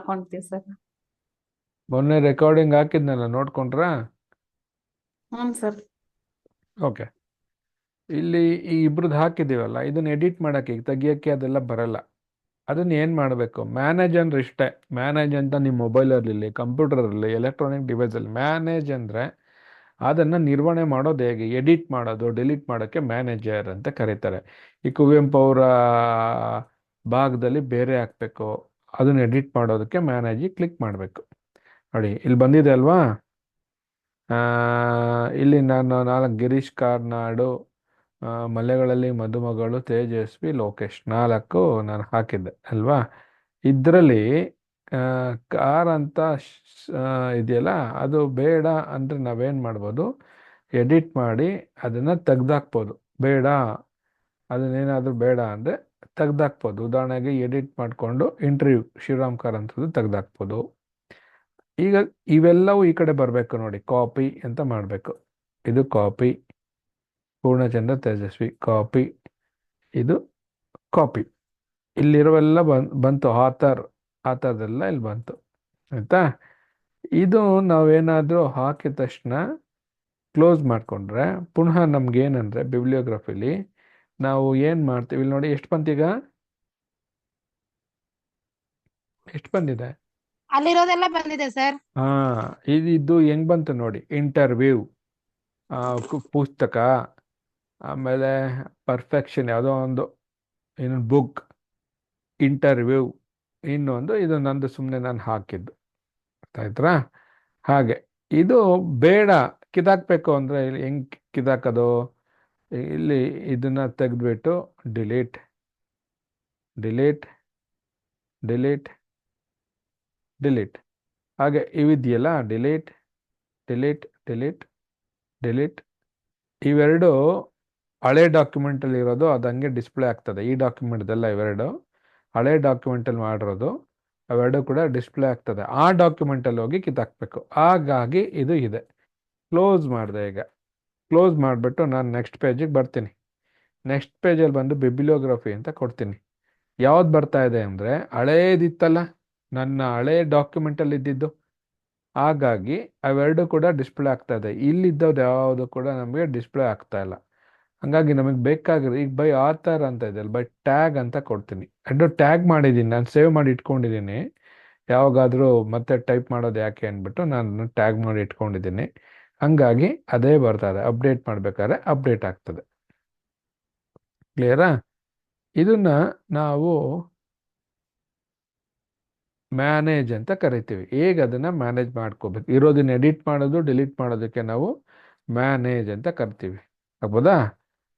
ಮಾಡ್ಕೊಂತೀವಿ ಸರ್. ಮೊನ್ನೆ ರೆಕಾರ್ಡಿಂಗ್ ಹಾಕಿದ್ನಲ್ಲ, ನೋಡ್ಕೊಂಡ್ರಾ? ಹ್ಞೂ ಸರ್. ಓಕೆ. ಇಲ್ಲಿ ಈ ಇಬ್ರದ್ದು ಹಾಕಿದ್ದೀವಲ್ಲ, ಇದನ್ನ ಎಡಿಟ್ ಮಾಡಕ್ಕೆ, ಈಗ ತೆಗಿಯೋಕ್ಕೆ ಅದೆಲ್ಲ ಬರಲ್ಲ. ಅದನ್ನ ಏನು ಮಾಡಬೇಕು? ಮ್ಯಾನೇಜ್ ಅಂದ್ರೆ ಇಷ್ಟೇ. ಮ್ಯಾನೇಜ್ ಅಂತ ನಿಮ್ಮ ಮೊಬೈಲಲ್ಲಿ, ಕಂಪ್ಯೂಟರಲ್ಲಿ, ಎಲೆಕ್ಟ್ರಾನಿಕ್ ಡಿವೈಸಲ್ಲಿ ಮ್ಯಾನೇಜ್ ಅಂದರೆ ಅದನ್ನು ನಿರ್ವಹಣೆ ಮಾಡೋದು ಹೇಗೆ, ಎಡಿಟ್ ಮಾಡೋದು, ಡಿಲೀಟ್ ಮಾಡೋಕ್ಕೆ ಮ್ಯಾನೇಜರ್ ಅಂತ ಕರೀತಾರೆ. ಈ ಕುವೆಂಪು ಅವರ ಭಾಗದಲ್ಲಿ ಬೇರೆ ಹಾಕಬೇಕು, ಅದನ್ನು ಎಡಿಟ್ ಮಾಡೋದಕ್ಕೆ ಮ್ಯಾನೇಜ್ ಕ್ಲಿಕ್ ಮಾಡಬೇಕು. ನೋಡಿ ಇಲ್ಲಿ ಬಂದಿದೆ ಅಲ್ವಾ? ಆ, ಇಲ್ಲಿ ನಾನು ನಾಲ್ಕು ಗಿರೀಶ್ ಕಾರ್ನಾಡು, ಮಲೆಗಳಲ್ಲಿ ಮದುಮಗಳು, ತೇಜಸ್ವಿ, ಲೋಕೇಶ್, ನಾಲ್ಕು ನಾನು ಹಾಕಿದ್ದೆ ಅಲ್ವಾ? ಇದರಲ್ಲಿ ಕಾರ್ ಅಂತ ಇದೆಯಲ್ಲ, ಅದು ಬೇಡ ಅಂದರೆ ನಾವೇನು ಮಾಡ್ಬೋದು? ಎಡಿಟ್ ಮಾಡಿ ಅದನ್ನು ತೆಗ್ದಾಕ್ಬೋದು. ಬೇಡ, ಅದನ್ನೇನಾದರೂ ಬೇಡ ಅಂದರೆ ತೆಗ್ದಾಕ್ಬೋದು. ಉದಾಹರಣೆಗೆ ಎಡಿಟ್ ಮಾಡಿಕೊಂಡು ಇಂಟರ್ವ್ಯೂ ಶಿವರಾಮ್ ಕಾರಂತದ್ದು ತೆಗ್ದಾಕ್ಬೋದು. ಈಗ ಇವೆಲ್ಲವೂ ಈ ಕಡೆ ಬರಬೇಕು ನೋಡಿ, ಕಾಪಿ ಅಂತ ಮಾಡಬೇಕು. ಇದು ಕಾಪಿ, ಪೂರ್ಣಚಂದ್ರ ತೇಜಸ್ವಿ ಕಾಪಿ, ಇದು ಕಾಪಿ. ಇಲ್ಲಿರೋವೆಲ್ಲ ಬಂತು, ಆಥರ್ದೆಲ್ಲ ಇಲ್ಲಿ ಬಂತು, ಆಯ್ತಾ? ಇದು ನಾವೇನಾದರೂ ಹಾಕಿದ ತಕ್ಷಣ ಕ್ಲೋಸ್ ಮಾಡಿಕೊಂಡ್ರೆ ಪುನಃ ನಮ್ಗೇನಂದರೆ ಬಿಬ್ಲಿಯೋಗ್ರಫಿಲಿ ನಾವು ಏನು ಮಾಡ್ತೀವಿ, ಇಲ್ಲಿ ನೋಡಿ ಎಷ್ಟು ಬಂತೀಗ, ಎಷ್ಟು ಬಂದಿದೆ? ಅಲ್ಲಿರೋದೆಲ್ಲ ಬಂದಿದೆ ಸರ್. ಹಾಂ, ಇದು ಹೆಂಗೆ ಬಂತು ನೋಡಿ. ಇಂಟರ್ವ್ಯೂ, ಪುಸ್ತಕ, ಆಮೇಲೆ ಪರ್ಫೆಕ್ಷನ್ ಯಾವುದೋ ಒಂದು, ಇನ್ನೊಂದು ಬುಕ್, ಇಂಟರ್ವ್ಯೂ, ಇನ್ನೊಂದು ಇದು ನಂದು ಸುಮ್ಮನೆ ನಾನು ಹಾಕಿದ್ದು, ಆಯ್ತಾ? ಹಾಗೆ ಇದು ಬೇಡ, ಕಿದಾಕ್ಬೇಕು ಅಂದರೆ ಇಲ್ಲಿ ಹೆಂಗೆ ಕಿದಾಕೋದು? ಇಲ್ಲಿ ಇದನ್ನು ತೆಗೆದ್ಬಿಟ್ಟು ಡಿಲೀಟ್, ಡಿಲೀಟ್, ಡಿಲೀಟ್, ಡಿಲೀಟ್, ಹಾಗೆ ಇವಿದೆಯಲ್ಲ, ಡಿಲೀಟ್, ಡಿಲೀಟ್, ಡಿಲೀಟ್, ಡಿಲೀಟ್. ಇವೆರಡು ಹಳೆ ಡಾಕ್ಯುಮೆಂಟಲ್ಲಿ ಇರೋದು, ಅದು ಹಂಗೆ ಡಿಸ್ಪ್ಲೇ ಆಗ್ತದೆ. ಈ ಡಾಕ್ಯುಮೆಂಟ್ದೆಲ್ಲ ಇವೆರಡು ಹಳೆ ಡಾಕ್ಯುಮೆಂಟಲ್ಲಿ ಮಾಡಿರೋದು, ಅವೆರಡು ಕೂಡ ಡಿಸ್ಪ್ಲೇ ಆಗ್ತದೆ. ಆ ಡಾಕ್ಯುಮೆಂಟಲ್ಲಿ ಹೋಗಿ ಕಿತ್ತಾಕ್ಬೇಕು. ಹಾಗಾಗಿ ಇದು ಇದೆ. ಕ್ಲೋಸ್ ಮಾಡಿದೆ. ಈಗ ಕ್ಲೋಸ್ ಮಾಡಿಬಿಟ್ಟು ನಾನು ನೆಕ್ಸ್ಟ್ ಪೇಜಿಗೆ ಬರ್ತೀನಿ. ನೆಕ್ಸ್ಟ್ ಪೇಜಲ್ಲಿ ಬಂದು ಬಿಬ್ಲಿಯೋಗ್ರಫಿ ಅಂತ ಕೊಡ್ತೀನಿ. ಯಾವ್ದು ಬರ್ತಾ ಇದೆ ಅಂದರೆ ಹಳೇದಿತ್ತಲ್ಲ, ನನ್ನ ಹಳೆ ಡಾಕ್ಯುಮೆಂಟಲ್ಲಿ ಇದ್ದಿದ್ದು. ಹಾಗಾಗಿ ಅವೆರಡು ಕೂಡ ಡಿಸ್ಪ್ಲೇ ಆಗ್ತಾ ಇದೆ. ಇಲ್ಲಿದ್ದವ್ರು ಯಾವುದು ಕೂಡ ನಮಗೆ ಡಿಸ್ಪ್ಲೇ ಆಗ್ತಾ ಇಲ್ಲ. ಹಾಗಾಗಿ ನಮಗೆ ಬೇಕಾಗಿರೋ ಈಗ ಬೈ ಆಥರ್ ಅಂತ ಇದೆ, ಬೈ ಟ್ಯಾಗ್ ಅಂತ ಕೊಡ್ತೀನಿ. ಎರಡು ಟ್ಯಾಗ್ ಮಾಡಿದ್ದೀನಿ, ನಾನು ಸೇವ್ ಮಾಡಿ ಇಟ್ಕೊಂಡಿದ್ದೀನಿ. ಯಾವಾಗಾದರೂ ಮತ್ತೆ ಟೈಪ್ ಮಾಡೋದು ಯಾಕೆ ಅಂದ್ಬಿಟ್ಟು ನಾನು ಟ್ಯಾಗ್ ಮಾಡಿ ಇಟ್ಕೊಂಡಿದ್ದೀನಿ. ಹಂಗಾಗಿ ಅದೇ ಬರ್ತದೆ. ಅಪ್ಡೇಟ್ ಮಾಡಬೇಕಾದ್ರೆ ಅಪ್ಡೇಟ್ ಆಗ್ತದೆ. ಕ್ಲಿಯರಾ? ಇದನ್ನ ನಾವು ಮ್ಯಾನೇಜ್ ಅಂತ ಕರಿತೀವಿ. ಹೇಗೆ ಅದನ್ನು ಮ್ಯಾನೇಜ್ ಮಾಡ್ಕೋಬೇಕು, ಇರೋದನ್ನ ಎಡಿಟ್ ಮಾಡೋದು, ಡಿಲೀಟ್ ಮಾಡೋದಕ್ಕೆ ನಾವು ಮ್ಯಾನೇಜ್ ಅಂತ ಕರಿತೀವಿ. ಆಗ್ಬೋದಾ?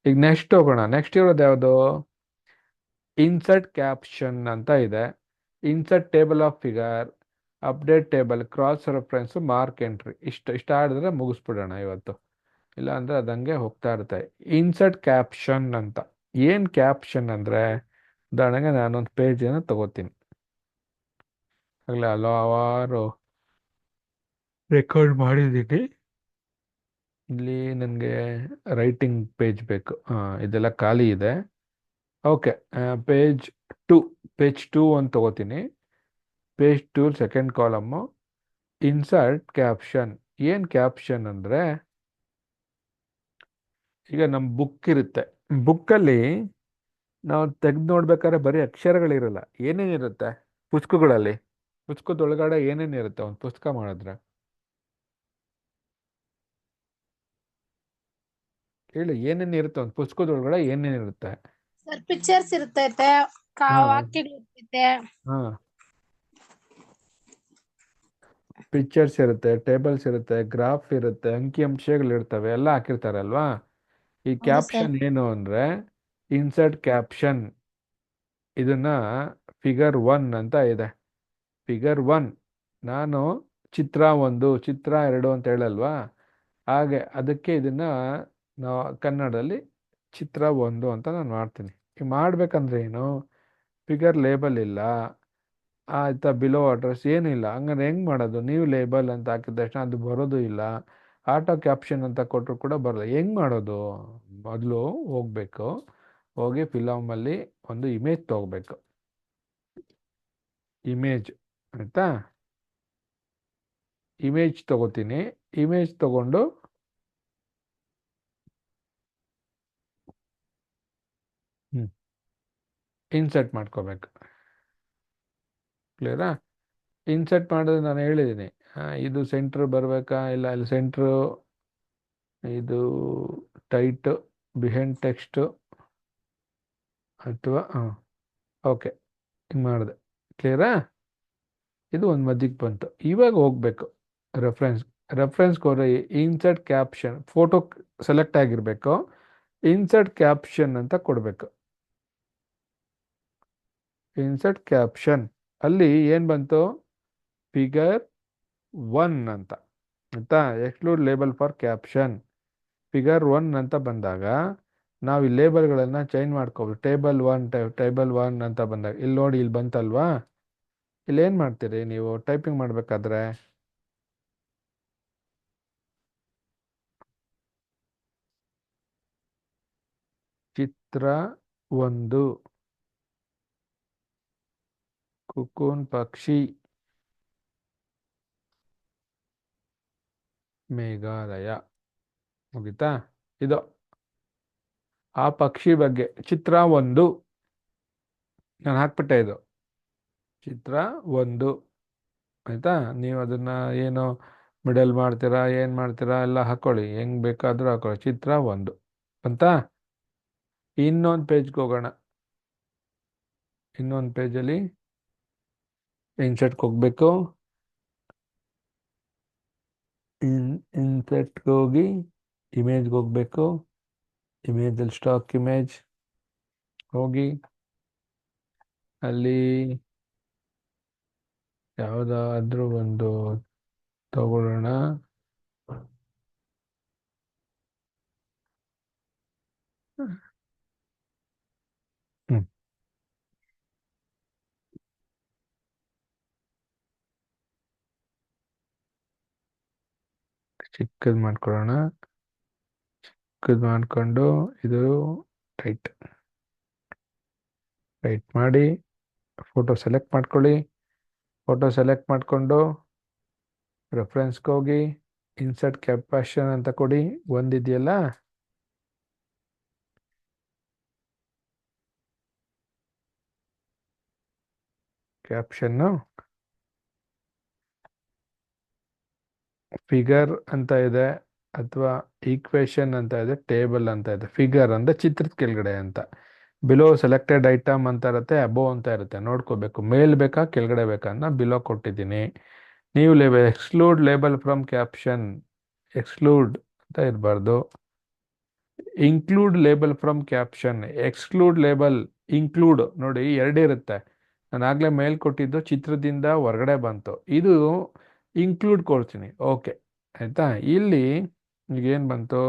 ಈಗ ನೆಕ್ಸ್ಟ್ ಹೋಗೋಣ. ನೆಕ್ಸ್ಟ್ ಇರೋದು ಯಾವುದು? ಇನ್ಸರ್ಟ್ ಕ್ಯಾಪ್ಷನ್ ಅಂತ ಇದೆ. Insert table of figure, update table, cross reference, mark entry. ಇಷ್ಟ ಆಡಿದ್ರೆ ಮುಗಿಸ್ಬಿಡೋಣ ಇವತ್ತು, ಇಲ್ಲ ಅಂದರೆ ಅದಂಗೆ ಹೋಗ್ತಾ ಇರುತ್ತೆ. ಇನ್ಸರ್ಟ್ ಕ್ಯಾಪ್ಷನ್ ಅಂತ. ಏನು ಕ್ಯಾಪ್ಷನ್ ಅಂದರೆ, ಉದಾಹರಣೆಗೆ ನಾನೊಂದು ಪೇಜನ್ನು ತಗೋತೀನಿ. ಆಗಲೇ ಹಲವಾರು ರೆಕಾರ್ಡ್ ಮಾಡಿದ್ದೀನಿ. ಇಲ್ಲಿ ನನಗೆ ರೈಟಿಂಗ್ ಪೇಜ್ ಬೇಕು. ಇದೆಲ್ಲ ಖಾಲಿ ಇದೆ. ಓಕೆ, ಪೇಜ್ ಟು, ಪೇಜ್ 2 ಅಂತ ತಗೋತೀನಿ. Page 2 second column, insert caption. ಏನು ಕ್ಯಾಪ್ಷನ್ ಅಂದರೆ, ಈಗ ನಮ್ಮ ಬುಕ್ ಇರುತ್ತೆ. ಬುಕ್ಕಲ್ಲಿ ನಾವು ತೆಗೆದು ನೋಡ್ಬೇಕಾದ್ರೆ ಬರೀ ಅಕ್ಷರಗಳಿರಲ್ಲ. ಏನೇನಿರುತ್ತೆ ಪುಸ್ತಕಗಳಲ್ಲಿ? ಪುಸ್ತಕದೊಳಗಡೆ ಏನೇನಿರುತ್ತೆ ಒಂದು ಪುಸ್ತಕ ಮಾಡಿದ್ರೆ? ಹೇಳಿ, ಏನೇನಿರುತ್ತೆ ಒಂದು ಪುಸ್ತಕದೊಳಗಡೆ, ಏನೇನಿರುತ್ತೆ? ಸರ್ ಪಿಕ್ಚರ್ಸ್ ಇರ್ತೈತೆ, ಹಾಂ, ವಾಕ್ಯಗಳು ಇರ್ತೈತೆ. ಹಾಂ. ಪಿಕ್ಚರ್ಸ್ ಇರುತ್ತೆ, ಟೇಬಲ್ಸ್ ಇರುತ್ತೆ, ಗ್ರಾಫ್ ಇರುತ್ತೆ, ಅಂಕಿಅಂಶಗಳಿರ್ತವೆ, ಎಲ್ಲ ಹಾಕಿರ್ತಾರೆ ಅಲ್ವಾ? ಈ ಹೌದು ಸರ್. ಕ್ಯಾಪ್ಷನ್ ಏನು ಅಂದರೆ, ಇನ್ಸರ್ಟ್ ಕ್ಯಾಪ್ಷನ್. ಇದನ್ನ ಫಿಗರ್ 1 ಅಂತ ಇದೆ. ಫಿಗರ್ 1 ನಾನು ಚಿತ್ರ 1, ಚಿತ್ರ 2 ಅಂತ ಹೇಳಲ್ವಾ? ಹಾಗೆ ಅದಕ್ಕೆ ಇದನ್ನ ನಾವು ಕನ್ನಡದಲ್ಲಿ ಚಿತ್ರ 1 ಅಂತ ನಾನು ಮಾಡ್ತೀನಿ. ಈ ಮಾಡ್ಬೇಕಂದ್ರೆ ಏನು? ಫಿಗರ್ ಲೇಬಲ್ ಇಲ್ಲ, ಆಯ್ತಾ? ಬಿಲೋ ಅಡ್ರೆಸ್ ಏನಿಲ್ಲ. ಹಂಗಾರೆ ಹೆಂಗೆ ಮಾಡೋದು? ನೀವು ಲೇಬಲ್ ಅಂತ ಹಾಕಿದ ತಕ್ಷಣ ಅದು ಬರೋದು ಇಲ್ಲ. ಆಟೋ ಕ್ಯಾಪ್ಷನ್ ಅಂತ ಕೊಟ್ಟರು ಕೂಡ ಬರಲ್ಲ. ಹೆಂಗೆ ಮಾಡೋದು? ಮೊದಲು ಹೋಗ್ಬೇಕು, ಹೋಗಿ ಫಿಲಮಲ್ಲಿ ಒಂದು ಇಮೇಜ್ ತೊಗೋಬೇಕು. ಇಮೇಜ್ ಆಯ್ತಾ. ಇಮೇಜ್ ತಗೋತೀನಿ. ಇಮೇಜ್ ತಗೊಂಡು ಇನ್ಸರ್ಟ್ ಮಾಡ್ಕೋಬೇಕು. ಕ್ಲಿಯರಾ? ಇನ್ಸರ್ಟ್ ಮಾಡೋದು ನಾನು ಹೇಳಿದ್ದೀನಿ. ಇದು ಸೆಂಟ್ರ್ ಬರಬೇಕಾ, ಇಲ್ಲ ಅಲ್ಲಿ ಸೆಂಟ್ರು, ಇದು ಟೈಟ್ ಬಿಹೈಂಡ್ ಟೆಕ್ಸ್ಟ್, ಅಥವಾ ಓಕೆ ಹಿಂಗೆ ಮಾಡಿದೆ. ಕ್ಲಿಯರಾ? ಇದು ಒಂದು ಮಧ್ಯಕ್ಕೆ ಬಂತು. ಇವಾಗ ಹೋಗ್ಬೇಕು ರೆಫರೆನ್ಸ್. ರೆಫರೆನ್ಸ್ಗೆ ಹೋದ್ರೆ ಇನ್ಸರ್ಟ್ ಕ್ಯಾಪ್ಷನ್, ಫೋಟೋ ಸೆಲೆಕ್ಟ್ ಆಗಿರಬೇಕು. ಇನ್ಸರ್ಟ್ ಕ್ಯಾಪ್ಷನ್ ಅಂತ ಕೊಡಬೇಕು. ಇನ್ಸರ್ಟ್ ಕ್ಯಾಪ್ಷನ್ ಅಲ್ಲಿ ಏನು ಬಂತು? ಫಿಗರ್ 1 ಅಂತ. ಆಯ್ತಾ? Exclude label for caption figure 1 ಅಂತ ಬಂದಾಗ ನಾವು ಈ ಲೇಬಲ್ಗಳನ್ನು ಚೇಂಜ್ ಮಾಡ್ಕೋಬೋದು. ಟೇಬಲ್ 1 ಅಂತ ಬಂದಾಗ ಇಲ್ಲಿ ನೋಡಿ, ಇಲ್ಲಿ ಬಂತಲ್ವಾ? ಇಲ್ಲಿ ಏನು ಮಾಡ್ತೀರಿ ನೀವು ಟೈಪಿಂಗ್ ಮಾಡಬೇಕಾದ್ರೆ? ಚಿತ್ರ 1 ಕುಕೂನ್ ಪಕ್ಷಿ ಮೇಘಾಲಯ. ಮುಗಿತಾ? ಇದು ಆ ಪಕ್ಷಿ ಬಗ್ಗೆ ಚಿತ್ರ 1 ನಾನು ಹಾಕ್ಬಿಟ್ಟೆ. ಇದು ಚಿತ್ರ 1. ಆಯ್ತಾ? ನೀವು ಅದನ್ನ ಏನು ಮಿಡಲ್ ಮಾಡ್ತೀರಾ, ಏನು ಮಾಡ್ತೀರಾ ಎಲ್ಲ ಹಾಕೊಳ್ಳಿ, ಹೆಂಗ್ ಬೇಕಾದರೂ ಹಾಕೊಳ್ಳಿ. ಚಿತ್ರ 1 ಅಂತ. ಇನ್ನೊಂದು ಪೇಜ್ಗೆ ಹೋಗೋಣ. ಇನ್ನೊಂದು ಪೇಜಲ್ಲಿ ಇನ್ಸರ್ಟ್ಗೆ ಹೋಗ್ಬೇಕು. ಇನ್ಸರ್ಟ್ಗೆ ಹೋಗಿ ಇಮೇಜ್ಗೆ ಹೋಗ್ಬೇಕು. ಇಮೇಜಲ್ಲಿ ಸ್ಟಾಕ್ ಇಮೇಜ್ ಹೋಗಿ ಅಲ್ಲಿ ಯಾವುದಾದ್ರೂ ಒಂದು ತಗೊಳ್ಳೋಣ. ಹ್ಮ್ ಚಿಕ್ಕದು ಮಾಡ್ಕೊಳ್ಳೋಣ. ಚಿಕ್ಕದು ಮಾಡ್ಕೊಂಡು ಇದು ಟೈಟ್ ಟೈಟ್ ಮಾಡಿ ಫೋಟೋ ಸೆಲೆಕ್ಟ್ ಮಾಡ್ಕೊಳ್ಳಿ. ಫೋಟೋ ಸೆಲೆಕ್ಟ್ ಮಾಡಿಕೊಂಡು ರೆಫರೆನ್ಸ್ಗೆ ಹೋಗಿ ಇನ್ಸರ್ಟ್ ಕ್ಯಾಪ್ಷನ್ ಅಂತ ಕೊಡಿ. ಒಂದಿದೆಯಲ್ಲ, ಕ್ಯಾಪ್ಷನ್ನು ಫಿಗರ್ ಅಂತ ಇದೆ, ಅಥವಾ ಈಕ್ವೇಷನ್ ಅಂತ ಇದೆ, ಟೇಬಲ್ ಅಂತ ಇದೆ. ಫಿಗರ್ ಅಂದರೆ ಚಿತ್ರದ ಕೆಳಗಡೆ ಅಂತ. ಬಿಲೋ ಸೆಲೆಕ್ಟೆಡ್ ಐಟಮ್ ಅಂತ ಇರುತ್ತೆ, ಅಬೋವ್ ಅಂತ ಇರುತ್ತೆ. ನೋಡ್ಕೋಬೇಕು ಮೇಲ್ ಬೇಕಾ ಕೆಳಗಡೆ ಬೇಕಾ ಅಂತ. ಬಿಲೋ ಕೊಟ್ಟಿದ್ದೀನಿ. ನೀವು exclude label from caption, exclude ಅಂತ ಇರಬಾರ್ದು. Include label from caption, exclude label, include ನೋಡಿ ಎರಡಿರುತ್ತೆ. ನಾನು ಆಗಲೇ ಮೇಲ್ ಕೊಟ್ಟಿದ್ದು ಚಿತ್ರದಿಂದ ಹೊರಗಡೆ ಬಂತು. ಇದು ಇನ್ಕ್ಲೂಡ್ ಕೊಡ್ತೀನಿ. ಓಕೆ ಆಯ್ತಾ? ಇಲ್ಲಿ ಈಗೇನು ಬಂತು?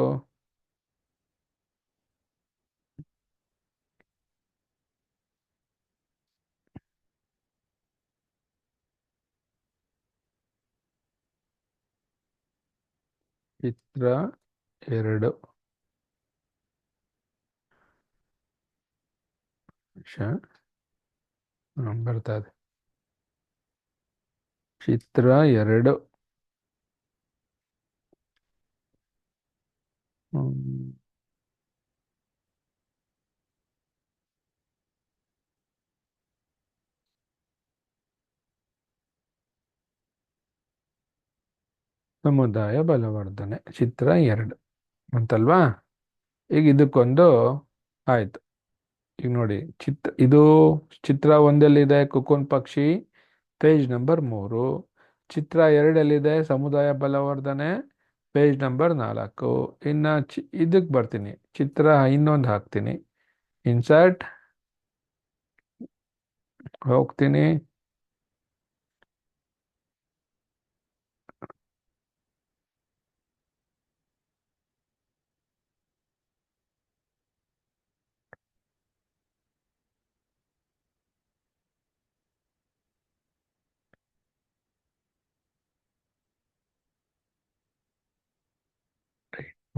ಚಿತ್ರ 2 ಬರ್ತಾ ಇದೆ. ಚಿತ್ರ 2 ಸಮುದಾಯ ಬಲವರ್ಧನೆ ಚಿತ್ರ 2 ಅಂತಲ್ವಾ? ಈಗ ಇದಕ್ಕೊಂದು ಆಯ್ತು. ಈಗ ನೋಡಿ ಇದು ಚಿತ್ರ 1 ಕುಕುನ್ ಪಕ್ಷಿ, ಪೇಜ್ ನಂಬರ್ 3. ಚಿತ್ರ 2 ಸಮುದಾಯ ಬಲವರ್ಧನೆ, ಪೇಜ್ ನಂಬರ್ 4. ಇನ್ನು ಇದಕ್ಕೆ ಬರ್ತೀನಿ. ಚಿತ್ರ ಇನ್ನೊಂದು ಹಾಕ್ತೀನಿ. ಇನ್ಸರ್ಟ್ ಹೋಗ್ತೀನಿ.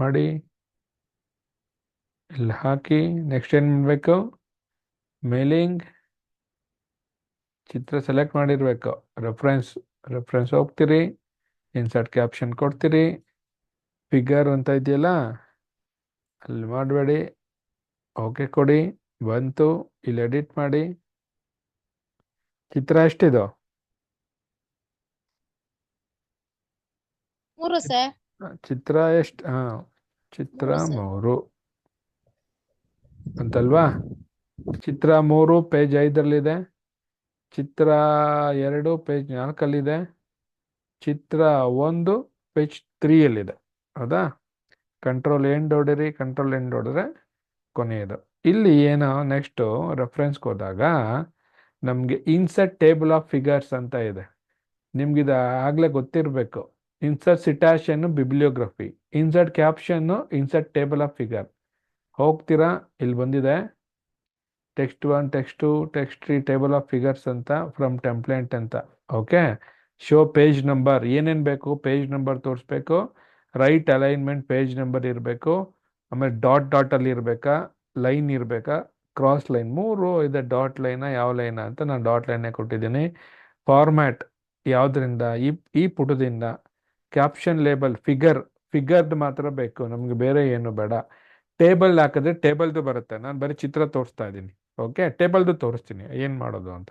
ಮಾಡಿ ಇಲ್ಲಿ ಹಾಕಿ ನೆಕ್ಸ್ಟ್ ಏನು ಮಾಡಬೇಕು? ಮೇಲಿಂಗ್ ಚಿತ್ರ ಸೆಲೆಕ್ಟ್ ಮಾಡಿರ್ಬೇಕು. ರೆಫರೆನ್ಸ್ ರೆಫರೆನ್ಸ್ ಹೋಗ್ತೀರಿ, ಇನ್ಸರ್ಟ್ ಕ್ಯಾಪ್ಷನ್ ಕೊಡ್ತೀರಿ, ಫಿಗರ್ ಅಂತ ಇದೆಯಲ್ಲ ಅಲ್ಲಿ ಮಾಡಬೇಡಿ, ಓಕೆ ಕೊಡಿ, ಬಂತು. ಇಲ್ಲಿ ಎಡಿಟ್ ಮಾಡಿ. ಚಿತ್ರ ಎಷ್ಟಿದು? 3 ಸರ್. ಚಿತ್ರ ಎಷ್ಟು? ಚಿತ್ರ 3 ಸರ್. 3 ಅಂತಲ್ವಾ? ಚಿತ್ರ 3 ಪೇಜ್ 5ರಲ್ಲಿದೆ, ಚಿತ್ರ 2 ಪೇಜ್ 4ರಲ್ಲಿದೆ, ಚಿತ್ರ 1 ಪೇಜ್ 3ಯಲ್ಲಿದೆ. ಹೌದಾ? ಕಂಟ್ರೋಲ್ ಎಂಡ್ ಹೊಡಿರಿ, ಕಂಟ್ರೋಲ್ ಎಂಡ್ ಹೊಡೆದ್ರೆ ಕೊನೆಯದು. ಇಲ್ಲಿ ಏನೋ ನೆಕ್ಸ್ಟು ರೆಫರೆನ್ಸ್ಗೆ ಹೋದಾಗ ನಮಗೆ ಇನ್ಸರ್ಟ್ ಟೇಬಲ್ ಆಫ್ ಫಿಗರ್ಸ್ ಅಂತ ಇದೆ. ನಿಮ್ಗಿದು ಆಗಲೇ ಗೊತ್ತಿರಬೇಕು. ಇನ್ಸರ್ಟ್ ಸಿಟಾಷನ್ನು ಬಿಬ್ಲಿಯೋಗ್ರಫಿ, ಇನ್ಸರ್ಟ್ ಕ್ಯಾಪ್ಷನ್ನು, ಇನ್ಸರ್ಟ್ ಟೇಬಲ್ ಆಫ್ ಫಿಗರ್. ಹೋಗ್ತೀರಾ, ಇಲ್ಲಿ ಬಂದಿದೆ text 1, text 2, text 3, table of figures ಅಂತ, ಫ್ರಮ್ ಟೆಂಪ್ಲೇಟ್ ಅಂತ. ಓಕೆ. ಶೋ ಪೇಜ್ ನಂಬರ್, ಏನೇನು ಬೇಕು ಪೇಜ್ ನಂಬರ್ ತೋರಿಸ್ಬೇಕು, ರೈಟ್ ಅಲೈನ್ಮೆಂಟ್ ಪೇಜ್ ನಂಬರ್ ಇರಬೇಕು, ಆಮೇಲೆ ಡಾಟಲ್ಲಿ ಇರಬೇಕಾ, ಲೈನ್ ಇರಬೇಕಾ, ಕ್ರಾಸ್ ಲೈನ್ 3 ಇದೆ. ಡಾಟ್ ಲೈನ ಯಾವ ಲೈನ ಅಂತ ನಾನು ಡಾಟ್ ಲೈನೇ ಕೊಟ್ಟಿದ್ದೀನಿ. ಫಾರ್ಮ್ಯಾಟ್ ಯಾವುದರಿಂದ, ಈ ಪುಟದಿಂದ. ಕ್ಯಾಪ್ಷನ್ ಲೇಬಲ್ ಫಿಗರ್ದು ಮಾತ್ರ ಬೇಕು ನಮಗೆ, ಬೇರೆ ಏನು ಬೇಡ. ಟೇಬಲ್ ಹಾಕಿದ್ರೆ ಟೇಬಲ್ದು ಬರುತ್ತೆ. ನಾನು ಬರೀ ಚಿತ್ರ ತೋರಿಸ್ತಾ ಇದ್ದೀನಿ. ಓಕೆ, ಟೇಬಲ್ದು ತೋರಿಸ್ತೀನಿ ಏನು ಮಾಡೋದು ಅಂತ.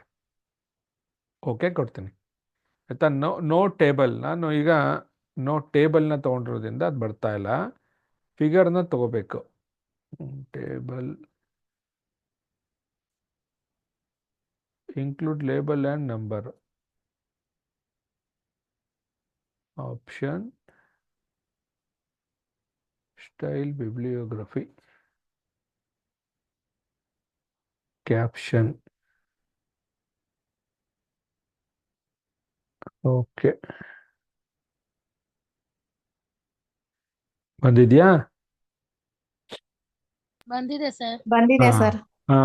ಓಕೆ ಕೊಡ್ತೀನಿ ಆಯ್ತಾ. ನೋ ಟೇಬಲ್, ನಾನು ಈಗ ನೋ ಟೇಬಲ್ನ ತೊಗೊಂಡಿರೋದ್ರಿಂದ ಅದು ಬರ್ತಾ ಇಲ್ಲ. ಫಿಗರ್ನ ತಗೋಬೇಕು. Table include label and number, option, style, bibliography, caption. Okay, ಬಂದಿದ್ಯಾ? ಬಂದಿದೆ ಸರ್. ಬಂದಿದೆ ಸರ್. ಹಾ,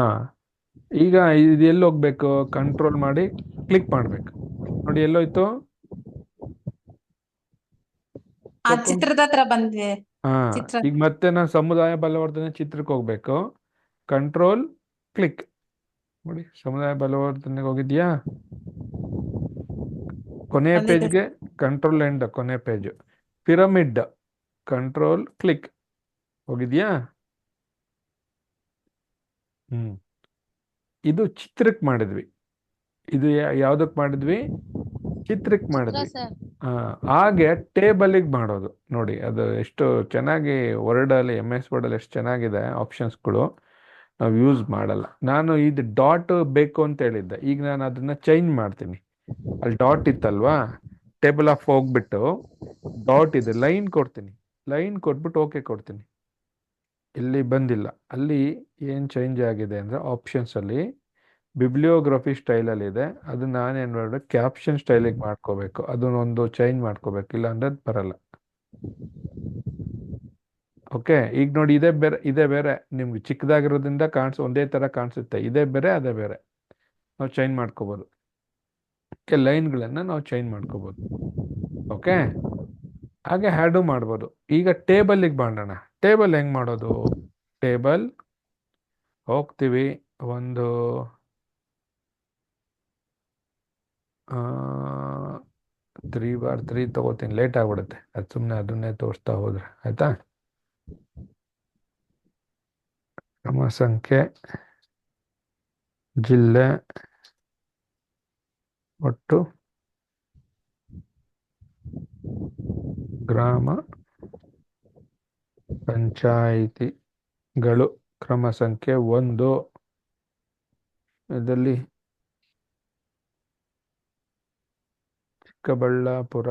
ಈಗ ಇದು ಎಲ್ಲಿ ಹೋಗ್ಬೇಕು? ಕಂಟ್ರೋಲ್ ಮಾಡಿ ಕ್ಲಿಕ್ ಮಾಡಬೇಕು. ನೋಡಿ ಎಲ್ಲೋಯ್ತು? ಆ ಚಿತ್ರದ ಹತ್ರ ಬಂದಿದೆ. ಹಾ, ಚಿತ್ರ. ಈಗ ಮತ್ತೆ ನಾನು ಸಮುದಾಯ ಬಲವರ್ಧನೆ ಚಿತ್ರಕ್ಕೆ ಹೋಗ್ಬೇಕು. ಕಂಟ್ರೋಲ್ ಕ್ಲಿಕ್ ನೋಡಿ, ಸಮುದಾಯ ಬಲವರ್ಧನೆಗೆ ಹೋಗಿದ್ಯಾ? ಕೊನೆಯ ಬಂದಿದೆ. ಪೇಜ್ಗೆ ಕಂಟ್ರೋಲ್ ಎಂಡ್, ಕೊನೆ ಪೇಜ್. ಪಿರಮಿಡ್, ಕಂಟ್ರೋಲ್ ಕ್ಲಿಕ್, ಹೋಗಿದ್ಯಾ? ಇದು ಚಿತ್ರಕ್ಕೆ ಮಾಡಿದ್ವಿ. ಇದು ಯಾವುದಕ್ಕೆ ಮಾಡಿದ್ವಿ? ಚಿತ್ರಕ್ಕೆ ಚಿತ್ರ ಮಾಡಿದ್ವಿ. ಸರ್. ಹಾಗೆ ಟೇಬಲಿಗೆ ಮಾಡೋದು ನೋಡಿ. ಅದು ಎಷ್ಟು ಚೆನ್ನಾಗಿ ವರ್ಡಲ್ಲಿ, MS ವರ್ಡಲ್ಲಿ ಎಷ್ಟು ಚೆನ್ನಾಗಿದೆ ಆಪ್ಷನ್ಸ್ಗಳು. ನಾವು ಯೂಸ್ ಮಾಡಲ್ಲ. ನಾನು ಇದು ಡಾಟ್ ಬೇಕು ಅಂತ ಹೇಳಿದ್ದೆ, ಈಗ ನಾನು ಅದನ್ನ ಚೇಂಜ್ ಮಾಡ್ತೀನಿ. ಅಲ್ಲಿ ಡಾಟ್ ಇತ್ತಲ್ವಾ, ಟೇಬಲ್ ಆಫ್ ಹೋಗ್ಬಿಟ್ಟು ಡಾಟ್ ಇದೆ, ಲೈನ್ ಕೊಡ್ತೀನಿ. ಲೈನ್ ಕೊಟ್ಬಿಟ್ಟು ಓಕೆ ಕೊಡ್ತೀನಿ. ಇಲ್ಲಿ ಬಂದಿಲ್ಲ. ಅಲ್ಲಿ ಏನು ಚೇಂಜ್ ಆಗಿದೆ ಅಂದರೆ ಆಪ್ಷನ್ಸಲ್ಲಿ ಬಿಬ್ಲಿಯೋಗ್ರಫಿ ಸ್ಟೈಲಲ್ಲಿ ಇದೆ. ಅದು ನಾನೇನು ಮಾಡಿ ಕ್ಯಾಪ್ಷನ್ ಸ್ಟೈಲಿಗೆ ಮಾಡ್ಕೋಬೇಕು. ಅದನ್ನೊಂದು ಚೇಂಜ್ ಮಾಡ್ಕೋಬೇಕು, ಇಲ್ಲ ಅಂದರೆ ಅದು ಬರಲ್ಲ. ಓಕೆ, ಈಗ ನೋಡಿ ಇದೇ ಬೇರೆ, ಇದೇ ಬೇರೆ. ನಿಮ್ಗೆ ಚಿಕ್ಕದಾಗಿರೋದ್ರಿಂದ ಒಂದೇ ಥರ ಕಾಣಿಸುತ್ತೆ. ಇದೇ ಬೇರೆ, ಅದೇ ಬೇರೆ. ನಾವು ಚೇಂಜ್ ಮಾಡ್ಕೋಬೋದು. ಲೈನ್ಗಳನ್ನು ನಾವು ಚೇಂಜ್ ಮಾಡ್ಕೋಬೋದು. ಓಕೆ, ಹಾಗೆ ಹ್ಯಾಡು ಮಾಡ್ಬೋದು. ಈಗ ಟೇಬಲಿಗೆ ಮಾಡೋಣ. ಟೇಬಲ್ ಹೆಂಗೆ ಮಾಡೋದು? ಟೇಬಲ್ ಹೋಗ್ತೀವಿ, ಒಂದು 3x3 ತಗೋತೀನಿ. ಲೇಟ್ ಆಗ್ಬಿಡುತ್ತೆ, ಅದು ಸುಮ್ಮನೆ ಅದನ್ನೇ ತೋರಿಸ್ತಾ ಹೋದ್ರೆ. ಆಯ್ತಾ? ಕ್ರಮ ಸಂಖ್ಯೆ, ಜಿಲ್ಲೆ, ಒಟ್ಟು ಗ್ರಾಮ ಪಂಚಾಯಿತಿಗಳು. ಕ್ರಮ ಸಂಖ್ಯೆ 1 ಇದರಲ್ಲಿ ಚಿಕ್ಕಬಳ್ಳಾಪುರ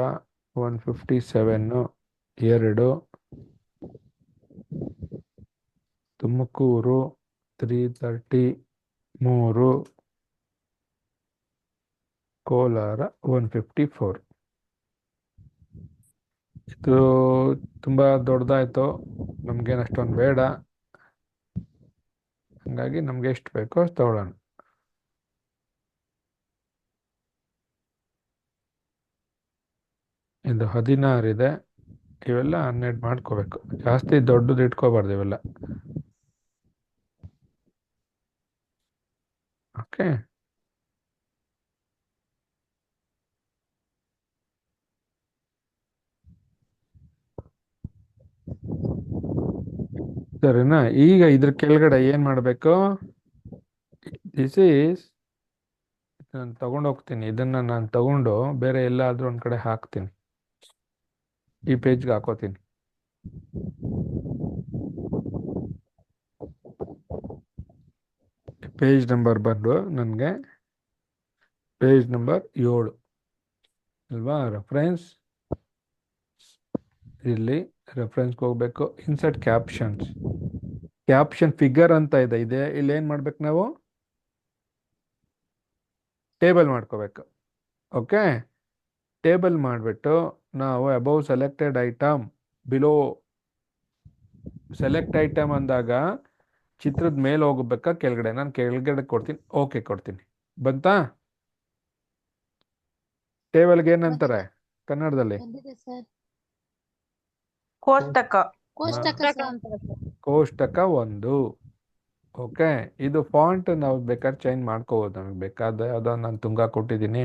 157, 2 ತುಮಕೂರು 330, 3 ಕೋಲಾರ 154. ಇದು ತುಂಬ ದೊಡ್ಡದಾಯಿತು, ನಮಗೇನು ಅಷ್ಟೊಂದು ಬೇಡ. ಹಾಗಾಗಿ ನಮ್ಗೆ ಎಷ್ಟು ಬೇಕೋ ಅಷ್ಟು ತಗೊಳ್ಳೋಣ. ಇದು 16 ಇದೆ. ಇವೆಲ್ಲ 12 ಮಾಡ್ಕೋಬೇಕು. ಜಾಸ್ತಿ ದೊಡ್ಡದು ಇಟ್ಕೋಬಾರ್ದು ಇವೆಲ್ಲ. ಓಕೆ, ಸರಿನಾ? ಈಗ ಇದ್ರ ಕೆಳಗಡೆ ಏನ್ ಮಾಡಬೇಕು? ದಿಸ್ ಈಸ್, ನಾನು ತಗೊಂಡೋಗ್ತೀನಿ, ಇದನ್ನ ನಾನು ತಗೊಂಡು ಬೇರೆ ಎಲ್ಲಾದ್ರೂ ಒಂದ್ ಕಡೆ ಹಾಕ್ತೀನಿ, ಈ ಪೇಜ್ಗೆ ಹಾಕೋತೀನಿ. ಪೇಜ್ ನಂಬರ್ ಬಂದು ನನಗೆ ಪೇಜ್ ನಂಬರ್ 7 ಅಲ್ವಾ? ರೆಫರೆನ್ಸ್, ಇಲ್ಲಿ ರೆಫರೆನ್ಸ್ಗೆ ಹೋಗ್ಬೇಕು. ಇನ್ಸರ್ಟ್ ಕ್ಯಾಪ್ಷನ್ಸ್, ಕ್ಯಾಪ್ಷನ್ ಫಿಗರ್ ಅಂತ ಇದೆ ಇಲ್ಲಿ ಏನ್ ಮಾಡ್ಬೇಕು ನಾವು? ಟೇಬಲ್ ಮಾಡ್ಕೋಬೇಕು. ಓಕೆ, ಟೇಬಲ್ ಮಾಡಿಬಿಟ್ಟು ನಾವು above selected item, below select item ಅಂದಾಗ ಚಿತ್ರದ ಮೇಲೆ ಹೋಗ್ಬೇಕಾ ಕೆಳಗಡೆ? ನಾನು ಕೆಳಗಡೆ ಕೊಡ್ತೀನಿ, ಓಕೆ ಕೊಡ್ತೀನಿ. ಬಂತಾ? ಟೇಬಲ್ಗೆ ಏನಂತಾರೆ ಬಂದಿದೆ ಕನ್ನಡದಲ್ಲಿ? ಬಂದಿದೆ ಸರ್. ಕೋಷ್ಟಕ. ಕೋಷ್ಟಕ ಸರ್ ಅಂತಾರೆ ಸರ್. ಕೋಷ್ಟಕ 1. ಓಕೆ, ಇದು ಫಾಂಟ್ ನಾವು ಬೇಕಾದ್ರೆ ಚೇಂಜ್ ಮಾಡ್ಕೋಬೋದು, ನಮಗೆ ಬೇಕಾದ ಯಾವುದೋ ನಾನು ತುಂಗ ಕೊಟ್ಟಿದ್ದೀನಿ.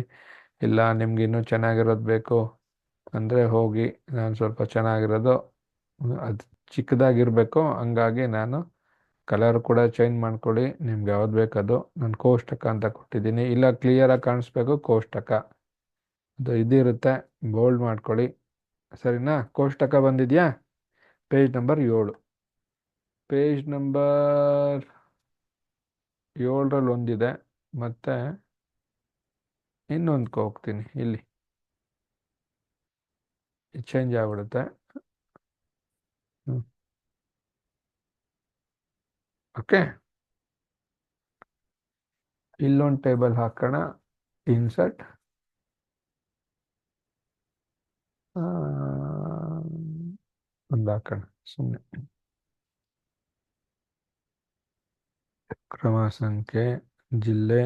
ಇಲ್ಲ ನಿಮ್ಗೆ ಇನ್ನೂ ಚೆನ್ನಾಗಿರೋದು ಬೇಕು ಅಂದರೆ ಹೋಗಿ ನಾನು ಸ್ವಲ್ಪ ಚೆನ್ನಾಗಿರೋದು, ಅದು ಚಿಕ್ಕದಾಗಿರಬೇಕು, ಹಂಗಾಗಿ ನಾನು ಕಲರ್ ಕೂಡ ಚೇಂಜ್ ಮಾಡ್ಕೊಳ್ಳಿ, ನಿಮ್ಗೆ ಯಾವ್ದು ಬೇಕದು. ನಾನು ಕೋಷ್ಟಕ ಅಂತ ಕೊಟ್ಟಿದ್ದೀನಿ. ಇಲ್ಲ ಕ್ಲಿಯರಾಗಿ ಕಾಣಿಸ್ಬೇಕು ಕೋಷ್ಟಕ, ಅದು ಇದಿರುತ್ತೆ, ಬೋಲ್ಡ್ ಮಾಡ್ಕೊಳ್ಳಿ. ಸರಿನಾ? ಕೋಷ್ಟಕ ಬಂದಿದೆಯಾ? Page number 7. ಪೇಜ್ ನಂಬರ್ 7ರಲ್ಲಿ ಒಂದಿದೆ, ಮತ್ತೆ ಇನ್ನೊಂದಕ್ಕೆ ಹೋಗ್ತೀನಿ, ಇಲ್ಲಿ ಚೇಂಜ್ ಆಗ್ಬಿಡುತ್ತೆ. ಓಕೆ, ಇಲ್ಲೊಂದು ಟೇಬಲ್ ಹಾಕೋಣ, ಇನ್ಸರ್ಟ್, ಒಂದು ಹಾಕೋಣ ಸುಮ್ಮನೆ, ಕ್ರಮ ಸಂಖ್ಯೆ, ಜಿಲ್ಲೆ,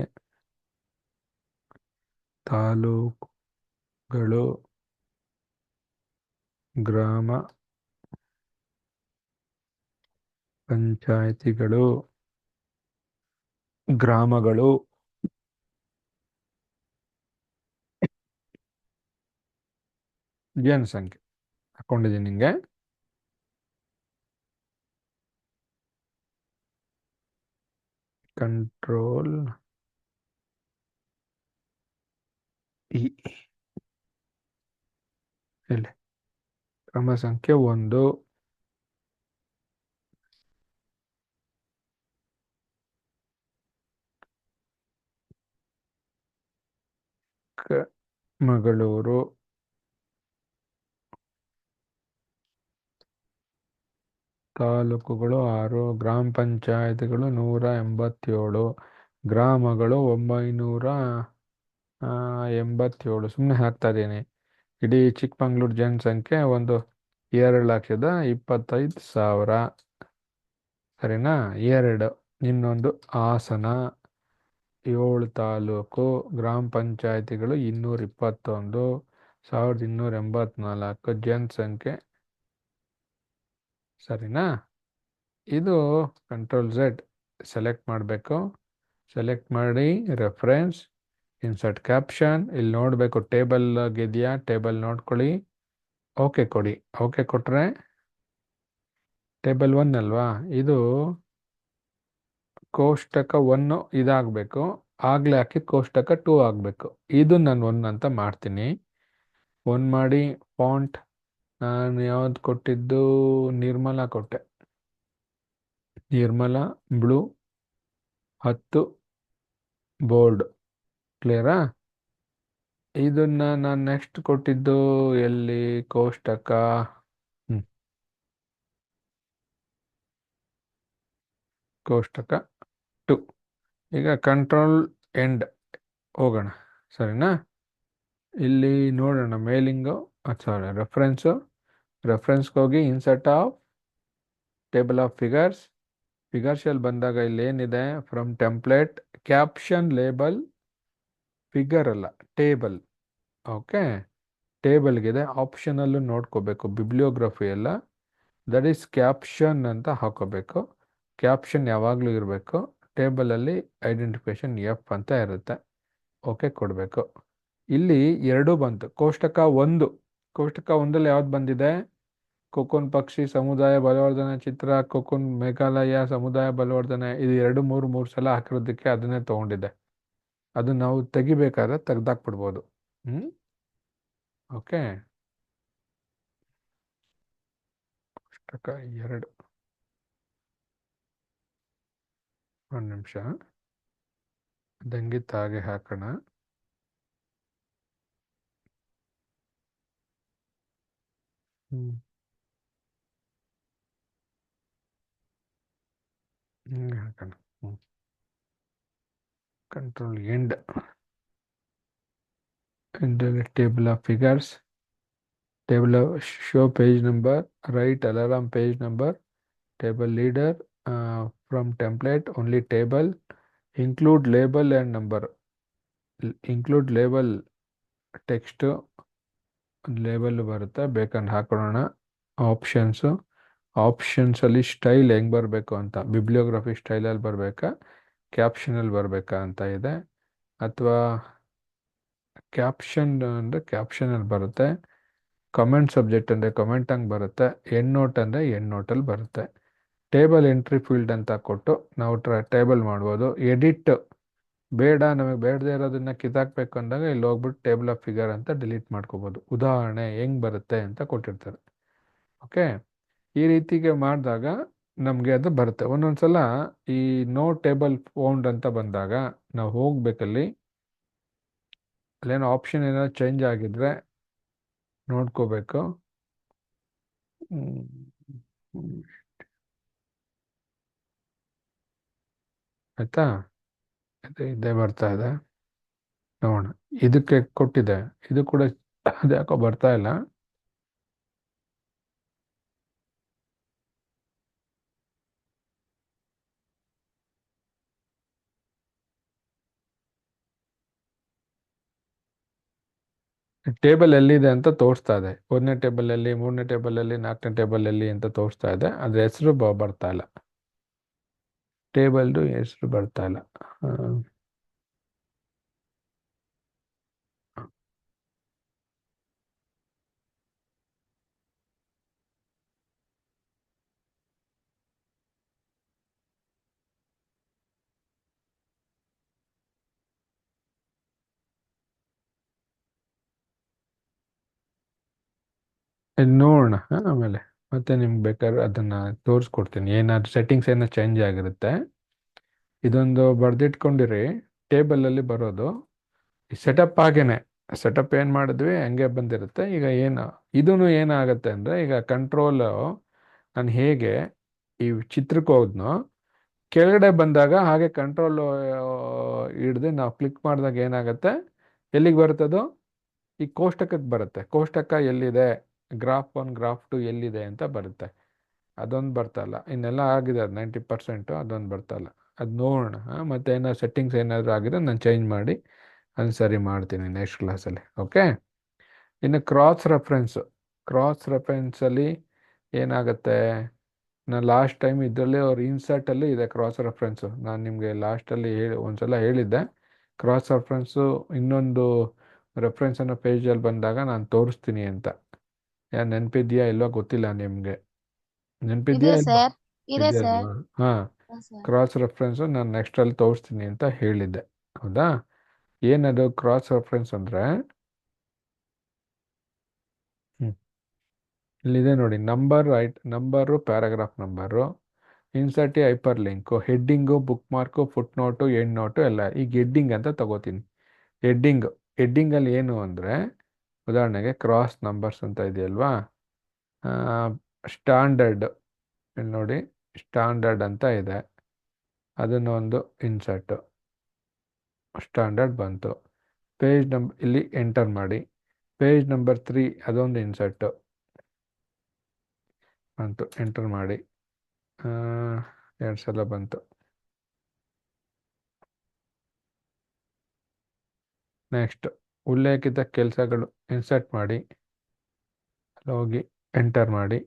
ತಾಲೂಕುಗಳು, ಗ್ರಾಮ ಪಂಚಾಯತಿಗಳು, ಗ್ರಾಮಗಳು, ಜನಸಂಖ್ಯೆ ಹಾಕೊಂಡಿದ್ದೀನಿ ನಿಂಗೆ. ಕಂಟ್ರೋಲ್ ಇ, ಇಲ್ಲಿ ಕ್ರಮ ಸಂಖ್ಯೆ 1, ಮಂಗಳೂರು, ತಾಲೂಕುಗಳು 6, ಗ್ರಾಮ ಪಂಚಾಯತ್ಗಳು 187, ಗ್ರಾಮಗಳು 987. ಸುಮ್ಮನೆ ಹಾಕ್ತಾ ಇದ್ದೀನಿ. ಇಡೀ ಚಿಕ್ಕಮಂಗ್ಳೂರು ಜನಸಂಖ್ಯೆ 2,25,000. ಸರಿನಾ? 2. ಇನ್ನೊಂದು ಹಾಸನ 7 ತಾಲೂಕು, ಗ್ರಾಮ ಪಂಚಾಯತಿಗಳು 221, 1,284 ಜನಸಂಖ್ಯೆ. ಸರಿನಾ? ಇದು ಕಂಟ್ರೋಲ್ Z ಸೆಲೆಕ್ಟ್ ಮಾಡಬೇಕು. ಸೆಲೆಕ್ಟ್ ಮಾಡಿ ರೆಫರೆನ್ಸ್, ಇನ್ಸರ್ಟ್ ಕ್ಯಾಪ್ಷನ್, ಇಲ್ಲಿ ನೋಡಬೇಕು ಟೇಬಲ್ ಆಗಿದೆಯಾ, ಟೇಬಲ್ ನೋಡ್ಕೊಳ್ಳಿ, ಓಕೆ ಕೊಡಿ. ಓಕೆ ಕೊಟ್ಟರೆ ಟೇಬಲ್ 1 ಅಲ್ವಾ, ಇದು ಕೋಷ್ಟಕ 1 ಇದಾಗಬೇಕು, ಆಗಲೇ ಹಾಕಿ ಕೋಷ್ಟಕ 2 ಆಗಬೇಕು. ಇದು ನಾನು 1 ಅಂತ ಮಾಡ್ತೀನಿ. 1 ಮಾಡಿ ಫಾಂಟ್ ನಾನು ಯಾವ್ದು ಕೊಟ್ಟಿದ್ದು? ನಿರ್ಮಲಾ ಕೊಟ್ಟೆ, ನಿರ್ಮಲಾ ಬ್ಲೂ 10 ಬೋಲ್ಡ್. ಕ್ಲಿಯರಾ? ಇದನ್ನ ನಾನು ನೆಕ್ಸ್ಟ್ ಕೊಟ್ಟಿದ್ದು ಎಲ್ಲಿ? ಕೋಷ್ಟಕ ಕೋಷ್ಟಕ 2. ಈಗ ಕಂಟ್ರೋಲ್ ಎಂಡ್ ಹೋಗೋಣ. ಸರಿನಾ? ಇಲ್ಲಿ ನೋಡೋಣ ಮೇಲಿಂಗು, ಸಾರಿ ರೆಫರೆನ್ಸ್ಗೆ ಹೋಗಿ insert of table of figures. ಫಿಗರ್ಸಲ್ಲಿ ಬಂದಾಗ ಇಲ್ಲಿ ಏನಿದೆ? From template, caption, label, figure ಅಲ್ಲ ಟೇಬಲ್. ಓಕೆ, ಟೇಬಲ್ಗಿದೆ, ಆಪ್ಷನಲ್ಲೂ ನೋಡ್ಕೋಬೇಕು, ಬಿಬ್ಲಿಯೋಗ್ರಫಿ ಎಲ್ಲ, ದಟ್ ಈಸ್ ಕ್ಯಾಪ್ಷನ್ ಅಂತ ಹಾಕೋಬೇಕು. ಕ್ಯಾಪ್ಷನ್ ಯಾವಾಗಲೂ ಇರಬೇಕು. ಟೇಬಲಲ್ಲಿ ಐಡೆಂಟಿಫಿಕೇಶನ್ F ಅಂತ ಇರುತ್ತೆ. ಓಕೆ ಕೊಡಬೇಕು. ಇಲ್ಲಿ 2 ಬಂತು. ಕೋಷ್ಟಕ 1, ಕೋಷ್ಟಕ 1ರಲ್ಲಿ ಯಾವ್ದು ಬಂದಿದೆ? ಕೊಕ್ಕುನ್ ಪಕ್ಷಿ ಸಮುದಾಯ ಬಲವರ್ಧನೆ ಚಿತ್ರ, ಕೊಕ್ಕುನ್ ಮೇಘಾಲಯ ಸಮುದಾಯ ಬಲವರ್ಧನೆ, ಇದು 2 3 ಸಲ ಹಾಕಿರೋದಕ್ಕೆ ಅದನ್ನೇ ತಗೊಂಡಿದೆ. ಅದು ನಾವು ತೆಗಿಬೇಕಾದ್ರೆ ತೆಗ್ದಾಕ್ಬಿಡ್ಬೋದು. ಓಕೆ. ಪುಸ್ತಕ 2. ಒಂದು ನಿಮಿಷ, ದಂಗಿತ್ ಹಾಗೆ ಹಾಕೋಣ. ಹಿಂಗೆ ಹಾಕೋಣ. Control end. Table of figures, table of show page number, write alarm page number, table leader, from template only table, include label and number, include label text, label ಬರುತ್ತೆ, ಬೇಕಂದ್ರೆ ಹಾಕೊಳ್ಳೋಣ. ಆಪ್ಷನ್ಸಲ್ಲಿ ಸ್ಟೈಲ್ ಹೆಂಗೆ ಬರಬೇಕು ಅಂತ, ಬಿಬ್ಲಿಯೋಗ್ರಫಿ ಸ್ಟೈಲಲ್ಲಿ ಬರಬೇಕಾ, ಕ್ಯಾಪ್ಷನಲ್ಲಿ ಬರಬೇಕಾ ಅಂತ ಇದೆ. ಅಥವಾ ಕ್ಯಾಪ್ಷನ್ ಅಂದರೆ ಕ್ಯಾಪ್ಷನಲ್ಲಿ ಬರುತ್ತೆ, ಕಮೆಂಟ್ ಸಬ್ಜೆಕ್ಟ್ ಅಂದರೆ ಕಮೆಂಟ್ ಹಂಗೆ ಬರುತ್ತೆ, ಎಂಡ್ ನೋಟ್ ಅಂದರೆ ಎಂಡ್ ನೋಟಲ್ಲಿ ಬರುತ್ತೆ. ಟೇಬಲ್ ಎಂಟ್ರಿ ಫೀಲ್ಡ್ ಅಂತ ಕೊಟ್ಟು ನಾವು ಟೇಬಲ್ ಮಾಡ್ಬೋದು. ಎಡಿಟ್ ಬೇಡ, ನಮಗೆ ಬೇಡದೇ ಇರೋದನ್ನ ಕಿತ್ತಾಕ್ಬೇಕು ಅಂದಾಗ ಇಲ್ಲಿ ಹೋಗ್ಬಿಟ್ಟು ಟೇಬಲ್ ಆಫ್ ಫಿಗರ್ ಅಂತ ಡಿಲೀಟ್ ಮಾಡ್ಕೋಬೋದು. ಉದಾಹರಣೆ ಹೆಂಗೆ ಬರುತ್ತೆ ಅಂತ ಕೊಟ್ಟಿರ್ತಾರೆ. ಓಕೆ, ಈ ರೀತಿಗೆ ಮಾಡಿದಾಗ ನಮಗೆ ಅದು ಬರುತ್ತೆ. ಒಂದೊಂದ್ಸಲ ಈ ನೋ ಟೇಬಲ್ ಫೌಂಡ್ ಅಂತ ಬಂದಾಗ ನಾವು ಹೋಗ್ಬೇಕಲ್ಲಿ, ಅಲ್ಲೇನೋ ಆಪ್ಷನ್ ಏನಾದ್ರು ಚೇಂಜ್ ಆಗಿದ್ರೆ ನೋಡ್ಕೋಬೇಕು. ಆಯ್ತಾ, ಇದೇ ಬರ್ತಾ ಇದೆ ನೋಡೋಣ. ಇದಕ್ಕೆ ಕೊಟ್ಟಿದೆ, ಇದು ಕೂಡ ಅದು ಯಾಕೋ ಬರ್ತಾ ಇಲ್ಲ. ಟೇಬಲ್ ಎಲ್ಲಿದೆ ಅಂತ ತೋರಿಸ್ತಾ ಇದೆ. 1ನೇ ಟೇಬಲಲ್ಲಿ, 3ನೇ ಟೇಬಲಲ್ಲಿ, 4ನೇ ಟೇಬಲಲ್ಲಿ ಅಂತ ತೋರಿಸ್ತಾ ಇದೆ. ಅದ್ರ ಹೆಸರು ಬರ್ತಾ ಇಲ್ಲ, ಟೇಬಲ್ದು ಹೆಸರು ಬರ್ತಾ ಇಲ್ಲ. ನೋಡೋಣ ಆಮೇಲೆ, ಮತ್ತೆ ನಿಮ್ಗೆ ಬೇಕಾದ್ರೆ ಅದನ್ನ ತೋರಿಸ್ಕೊಡ್ತೀನಿ. ಏನಾದ್ರು ಸೆಟ್ಟಿಂಗ್ಸ್ ಏನೋ ಚೇಂಜ್ ಆಗಿರುತ್ತೆ. ಇದೊಂದು ಬರೆದಿಟ್ಕೊಂಡಿರಿ, ಟೇಬಲಲ್ಲಿ ಬರೋದು. ಈ ಸೆಟಪ್ ಹಾಗೇನೆ, ಸೆಟಪ್ ಏನು ಮಾಡಿದ್ವಿ ಹಂಗೆ ಬಂದಿರುತ್ತೆ. ಈಗ ಇದೂ ಏನಾಗುತ್ತೆ ಅಂದರೆ, ಈಗ ಕಂಟ್ರೋಲು ನಾನು ಹೇಗೆ ಈ ಚಿತ್ರಕ್ಕೆ ಹೋದ್ನೋ, ಕೆಳಗಡೆ ಬಂದಾಗ ಹಾಗೆ ಕಂಟ್ರೋಲ್ ಹಿಡ್ದು ನಾವು ಕ್ಲಿಕ್ ಮಾಡಿದಾಗ ಏನಾಗುತ್ತೆ, ಎಲ್ಲಿಗೆ ಬರುತ್ತದು, ಈ ಕೋಷ್ಟಕಕ್ಕೆ ಬರುತ್ತೆ. ಕೋಷ್ಟಕ ಎಲ್ಲಿದೆ, ಗ್ರಾಫ್ 1 ಗ್ರಾಫ್ 2 ಎಲ್ಲಿದೆ ಅಂತ ಬರುತ್ತೆ. ಅದೊಂದು ಬರ್ತಲ್ಲ, ಇನ್ನೆಲ್ಲ ಆಗಿದೆ, ಅದು 90%. ಅದೊಂದು ಬರ್ತಲ್ಲ, ಅದು ನೋಡೋಣ. ಮತ್ತು ಏನಾದ್ರು ಸೆಟ್ಟಿಂಗ್ಸ್ ಏನಾದರೂ ಆಗಿದೆ ನಾನು ಚೇಂಜ್ ಮಾಡಿ ಅದನ್ನು ಸರಿ ಮಾಡ್ತೀನಿ ನೆಕ್ಸ್ಟ್ ಕ್ಲಾಸಲ್ಲಿ. ಓಕೆ. ಇನ್ನು ಕ್ರಾಸ್ ರೆಫರೆನ್ಸಲ್ಲಿ ಏನಾಗುತ್ತೆ, ನಾನು ಲಾಸ್ಟ್ ಟೈಮ್ ಇದರಲ್ಲಿ ಅವ್ರ ಇನ್ಸರ್ಟಲ್ಲಿ ಇದೆ ಕ್ರಾಸ್ ರೆಫರೆನ್ಸು. ನಾನು ನಿಮಗೆ ಲಾಸ್ಟಲ್ಲಿ ಒಂದ್ಸಲ ಹೇಳಿದ್ದೆ, ಕ್ರಾಸ್ ರೆಫರೆನ್ಸು ಇನ್ನೊಂದು ರೆಫರೆನ್ಸನ್ನು ಪೇಜಲ್ಲಿ ಬಂದಾಗ ನಾನು ತೋರಿಸ್ತೀನಿ ಅಂತ. ನೆನಪಿದ್ಯಾ ಇಲ್ಲೋ ಗೊತ್ತಿಲ್ಲ ನಿಮಗೆ, ನೆನಪಿದ್ಯಾ ಇದೆ ಇಲ್ವಾ? ಸರ್, ಇದೆ ಸರ್. ಇದೆಯಲ್ವಾ? ಹಾಂ, ಕ್ರಾಸ್ ರೆಫರೆನ್ಸು ನಾನು ನೆಕ್ಸ್ಟಲ್ಲಿ ತೋರಿಸ್ತೀನಿ ಅಂತ ಹೇಳಿದ್ದೆ, ಹೌದಾ? ಏನದು ಕ್ರಾಸ್ ರೆಫರೆನ್ಸ್ ಅಂದರೆ, ಇಲ್ಲಿದೆ ನೋಡಿ, number, paragraph number, insert, hyperlink, heading, bookmark, footnote, endnote ಎಲ್ಲ. ಈಗ ಹೆಡ್ಡಿಂಗ್ ಅಂತ ತಗೋತೀನಿ. ಹೆಡ್ಡಿಂಗಲ್ಲಿ ಏನು ಅಂದರೆ, ಉದಾಹರಣೆಗೆ ಕ್ರಾಸ್ ನಂಬರ್ಸ್ ಅಂತ ಇದೆಯಲ್ವಾ, ಸ್ಟ್ಯಾಂಡರ್ಡ್, ಇಲ್ಲಿ ನೋಡಿ ಸ್ಟ್ಯಾಂಡರ್ಡ್ ಅಂತ ಇದೆ, ಅದನ್ನು ಒಂದು ಇನ್ಸರ್ಟು, ಸ್ಟ್ಯಾಂಡರ್ಡ್ ಬಂತು. ಪೇಜ್ ನಂಬರ್ ಇಲ್ಲಿ ಎಂಟರ್ ಮಾಡಿ, ಪೇಜ್ ನಂಬರ್ 3 ಅದೊಂದು ಇನ್ಸರ್ಟು ಬಂತು, ಎಂಟರ್ ಮಾಡಿ. 2 ಸಲ ಬಂತು. ನೆಕ್ಸ್ಟ್ ಉಲ್ಲೇಖಿತ ಕೆಲಸಗಳು ಇನ್ಸರ್ಟ್ ಮಾಡಿ, ಹೋಗಿ ಎಂಟರ್ ಮಾಡಿ,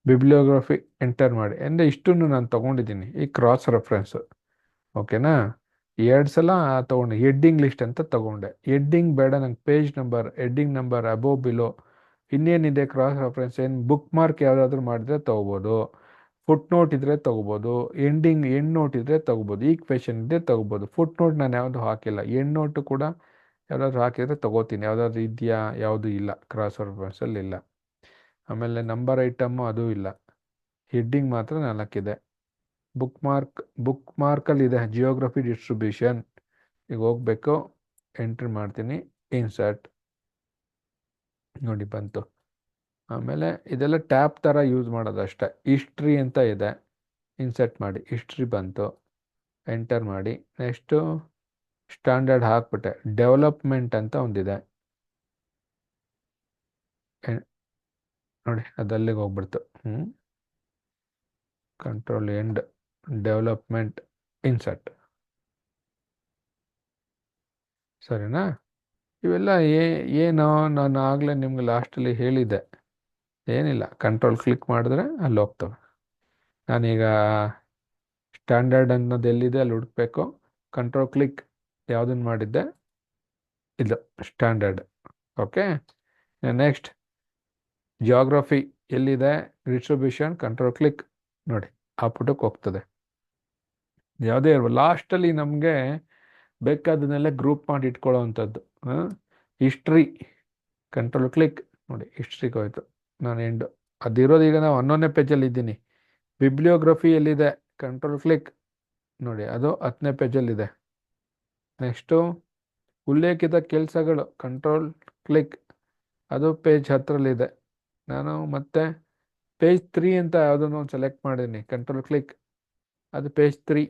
ಬಿಬ್ಲಿಯೋಗ್ರಫಿ ಎಂಟರ್ ಮಾಡಿ. ಅಂದರೆ ಇಷ್ಟನ್ನು ನಾನು ತೊಗೊಂಡಿದ್ದೀನಿ ಈ ಕ್ರಾಸ್ ರೆಫರೆನ್ಸು. ಓಕೆನಾ? 2 ಸಲ ತೊಗೊಂಡೆ. ಹೆಡ್ಡಿಂಗ್ ಲಿಸ್ಟ್ ಅಂತ ತೊಗೊಂಡೆ. ಹೆಡ್ಡಿಂಗ್ ಬೇಡ ನಂಗೆ, page number, heading number, above below ಇನ್ನೇನಿದೆ ಕ್ರಾಸ್ ರೆಫರೆನ್ಸ್, ಏನು ಬುಕ್ ಮಾರ್ಕ್ ಯಾವುದಾದ್ರೂ ಮಾಡಿದ್ರೆ ತೊಗೋಬೋದು, ಫುಟ್ ನೋಟ್ ಇದ್ರೆ ತೊಗೋಬೋದು, ಎಂಡ್ ನೋಟ್ ಇದ್ರೆ ತೊಗೋಬೋದು, ಈಕ್ವೇಷನ್ ಇದ್ರೆ ತೊಗೋಬೋದು. ಫುಟ್ ನೋಟ್ ನಾನು ಯಾವುದು ಹಾಕಿಲ್ಲ, ಎಂಡ್ ನೋಟು ಕೂಡ ಯಾವುದಾದ್ರು ಹಾಕಿದರೆ ತೊಗೋತೀನಿ, ಯಾವುದಾದ್ರು ಇದೆಯಾ, ಯಾವುದು ಇಲ್ಲ, ಕ್ರಾಸ್ ರೆಫರೆನ್ಸಲ್ಲಿ ಇಲ್ಲ. ಆಮೇಲೆ ನಂಬರ್ ಐಟಮ್ಮು ಅದೂ ಇಲ್ಲ, ಹೆಡ್ಡಿಂಗ್ ಮಾತ್ರ 4 ಇದೆ. ಬುಕ್ ಮಾರ್ಕಲ್ಲಿ ಇದೆ ಜಿಯೋಗ್ರಫಿ ಡಿಸ್ಟ್ರಿಬ್ಯೂಷನ್. ಈಗ ಹೋಗಬೇಕು, ಎಂಟ್ರಿ ಮಾಡ್ತೀನಿ, ಇನ್ಸರ್ಟ್, ನೋಡಿ ಬಂತು. ಆಮೇಲೆ ಇದೆಲ್ಲ ಟ್ಯಾಬ್ ಥರ ಯೂಸ್ ಮಾಡೋದು ಅಷ್ಟೇ. ಹಿಸ್ಟ್ರಿ ಅಂತ ಇದೆ, ಇನ್ಸರ್ಟ್ ಮಾಡಿ, ಹಿಸ್ಟ್ರಿ ಬಂತು, ಎಂಟರ್ ಮಾಡಿ. ನೆಕ್ಸ್ಟು ಸ್ಟ್ಯಾಂಡರ್ಡ್ ಹಾಕ್ಬಿಟ್ಟೆ, ಡೆವಲಪ್ಮೆಂಟ್ ಅಂತ ಒಂದಿದೆ, ನೋಡಿ ಅದಲ್ಲಿಗೆ ಹೋಗ್ಬಿಡ್ತು. Control end, development, insert. ಸರಿನಾ? ಇವೆಲ್ಲ ಏನೋ ನಾನು ಆಗಲೇ ನಿಮ್ಗೆ ಲಾಸ್ಟಲ್ಲಿ ಹೇಳಿದ್ದೆ, ಏನಿಲ್ಲ, ಕಂಟ್ರೋಲ್ ಕ್ಲಿಕ್ ಮಾಡಿದ್ರೆ ಅಲ್ಲಿ ಹೋಗ್ತವೆ. ನಾನೀಗ ಸ್ಟ್ಯಾಂಡರ್ಡ್ ಅನ್ನೋದು ಎಲ್ಲಿದೆ ಅಲ್ಲಿ ಹುಡುಕ್ಬೇಕು, ಕಂಟ್ರೋಲ್ ಕ್ಲಿಕ್ ಯಾವುದನ್ನು ಮಾಡಿದ್ದೆ, ಇದು ಸ್ಟ್ಯಾಂಡರ್ಡ್. ಓಕೆ, ನೆಕ್ಸ್ಟ್ ಜಿಯೋಗ್ರಫಿ ಎಲ್ಲಿದೆ, ಡಿಸ್ಟ್ರಿಬ್ಯೂಷನ್, ಕಂಟ್ರೋಲ್ ಕ್ಲಿಕ್, ನೋಡಿ ಆ ಪುಟಕ್ಕೆ ಹೋಗ್ತದೆ. ಯಾವುದೇ ಇರ್ಬೋದು, ಲಾಸ್ಟಲ್ಲಿ ನಮಗೆ ಬೇಕಾದನ್ನೆಲ್ಲ ಗ್ರೂಪ್ ಮಾಡಿ ಇಟ್ಕೊಳ್ಳೋ ಅಂಥದ್ದು. ಹಿಸ್ಟ್ರಿ, ಕಂಟ್ರೋಲ್ ಕ್ಲಿಕ್, ನೋಡಿ ಹಿಸ್ಟ್ರಿಗೆ ಹೋಯ್ತು, ನಾನು ಎಂಡು. ಅದಿರೋದು ಈಗ ನಾವು 11ನೇ ಪೇಜಲ್ಲಿ ಇದ್ದೀನಿ. ಬಿಬ್ಲಿಯೋಗ್ರಫಿ ಎಲ್ಲಿದೆ, ಕಂಟ್ರೋಲ್ ಕ್ಲಿಕ್, ನೋಡಿ ಅದು 10ನೇ ಪೇಜಲ್ಲಿದೆ. ನೆಕ್ಸ್ಟು ಉಲ್ಲೇಖಿತ ಕೆಲಸಗಳು, ಕಂಟ್ರೋಲ್ ಕ್ಲಿಕ್, ಅದು ಪೇಜ್ 10ರಲ್ಲಿದೆ. ನಾನು ಮತ್ತೆ ಪೇಜ್ 3 ಅಂತ ಯಾವುದನ್ನು ಒಂದು ಸೆಲೆಕ್ಟ್ ಮಾಡಿದ್ದೀನಿ, ಕಂಟ್ರೋಲ್ ಕ್ಲಿಕ್, ಅದು ಪೇಜ್ 3,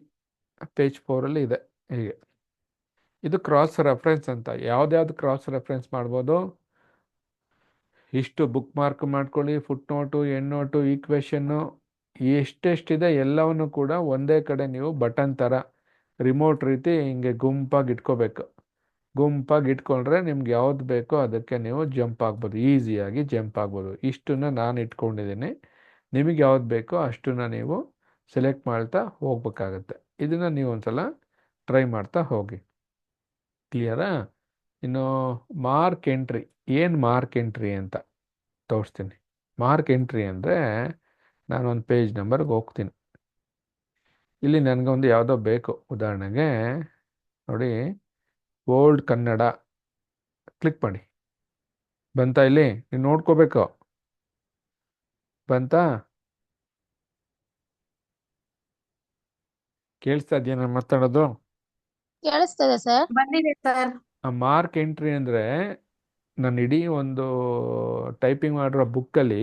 ಪೇಜ್ 4ಅಲ್ಲಿ ಇದೆ. ಹೀಗೆ ಇದು ಕ್ರಾಸ್ ರೆಫರೆನ್ಸ್ ಅಂತ. ಯಾವ್ದ್ಯಾವ್ದು ಕ್ರಾಸ್ ರೆಫರೆನ್ಸ್ ಮಾಡ್ಬೋದು, ಇಷ್ಟು ಬುಕ್ ಮಾರ್ಕ್ ಮಾಡ್ಕೊಳ್ಳಿ, ಫುಟ್ ನೋಟು, ಎಂಡ್ ನೋಟು, ಈಕ್ವೇಷನ್ನು, ಎಷ್ಟೆಷ್ಟಿದೆ ಎಲ್ಲವನ್ನು ಕೂಡ ಒಂದೇ ಕಡೆ ನೀವು ಬಟನ್ ಥರ ರಿಮೋಟ್ ರೀತಿ ಹಿಂಗೆ ಗುಂಪಾಗಿ ಇಟ್ಕೋಬೇಕು. ಗುಂಪಾಗಿ ಇಟ್ಕೊಂಡ್ರೆ ನಿಮ್ಗೆ ಯಾವ್ದು ಬೇಕೋ ಅದಕ್ಕೆ ನೀವು ಜಂಪ್ ಆಗ್ಬೋದು, ಈಸಿಯಾಗಿ ಜಂಪ್ ಆಗ್ಬೋದು. ಇಷ್ಟನ್ನು ನಾನು ಇಟ್ಕೊಂಡಿದ್ದೀನಿ, ನಿಮಗೆ ಯಾವ್ದು ಬೇಕೋ ಅಷ್ಟನ್ನು ನೀವು ಸೆಲೆಕ್ಟ್ ಮಾಡ್ತಾ ಹೋಗ್ಬೇಕಾಗತ್ತೆ. ಇದನ್ನು ನೀವು ಒಂದ್ಸಲ ಟ್ರೈ ಮಾಡ್ತಾ ಹೋಗಿ. ಕ್ಲಿಯರಾ? ಇನ್ನು ಮಾರ್ಕ್ ಎಂಟ್ರಿ, ಏನು ಮಾರ್ಕ್ ಎಂಟ್ರಿ ಅಂತ ತೋರಿಸ್ತೀನಿ. ಮಾರ್ಕ್ ಎಂಟ್ರಿ ಅಂದರೆ ನಾನೊಂದು ಪೇಜ್ ನಂಬರ್ಗೆ ಹೋಗ್ತೀನಿ. ಇಲ್ಲಿ ನನಗೊಂದು ಯಾವುದೋ ಬೇಕು, ಉದಾಹರಣೆಗೆ ನೋಡಿ ಓಲ್ಡ್ ಕನ್ನಡ ಕ್ಲಿಕ್ ಮಾಡಿ. ಬಂತಾ? ಇಲ್ಲಿ ನೀವು ನೋಡ್ಕೋಬೇಕು, ಬಂತಾ? ಕೇಳಿಸ್ತಾ ಇದೆಯಾ ನಾನು ಮಾತಾಡೋದು? ಕೇಳಿಸ್ತದೆ ಸರ್. ಬಂದಿದೆ ಸರ್. ಆ ಮಾರ್ಕ್ ಎಂಟ್ರಿ ಅಂದರೆ ನಾನು ಇಡೀ ಒಂದು ಟೈಪಿಂಗ್ ಮಾಡಿರೋ ಬುಕ್ಕಲ್ಲಿ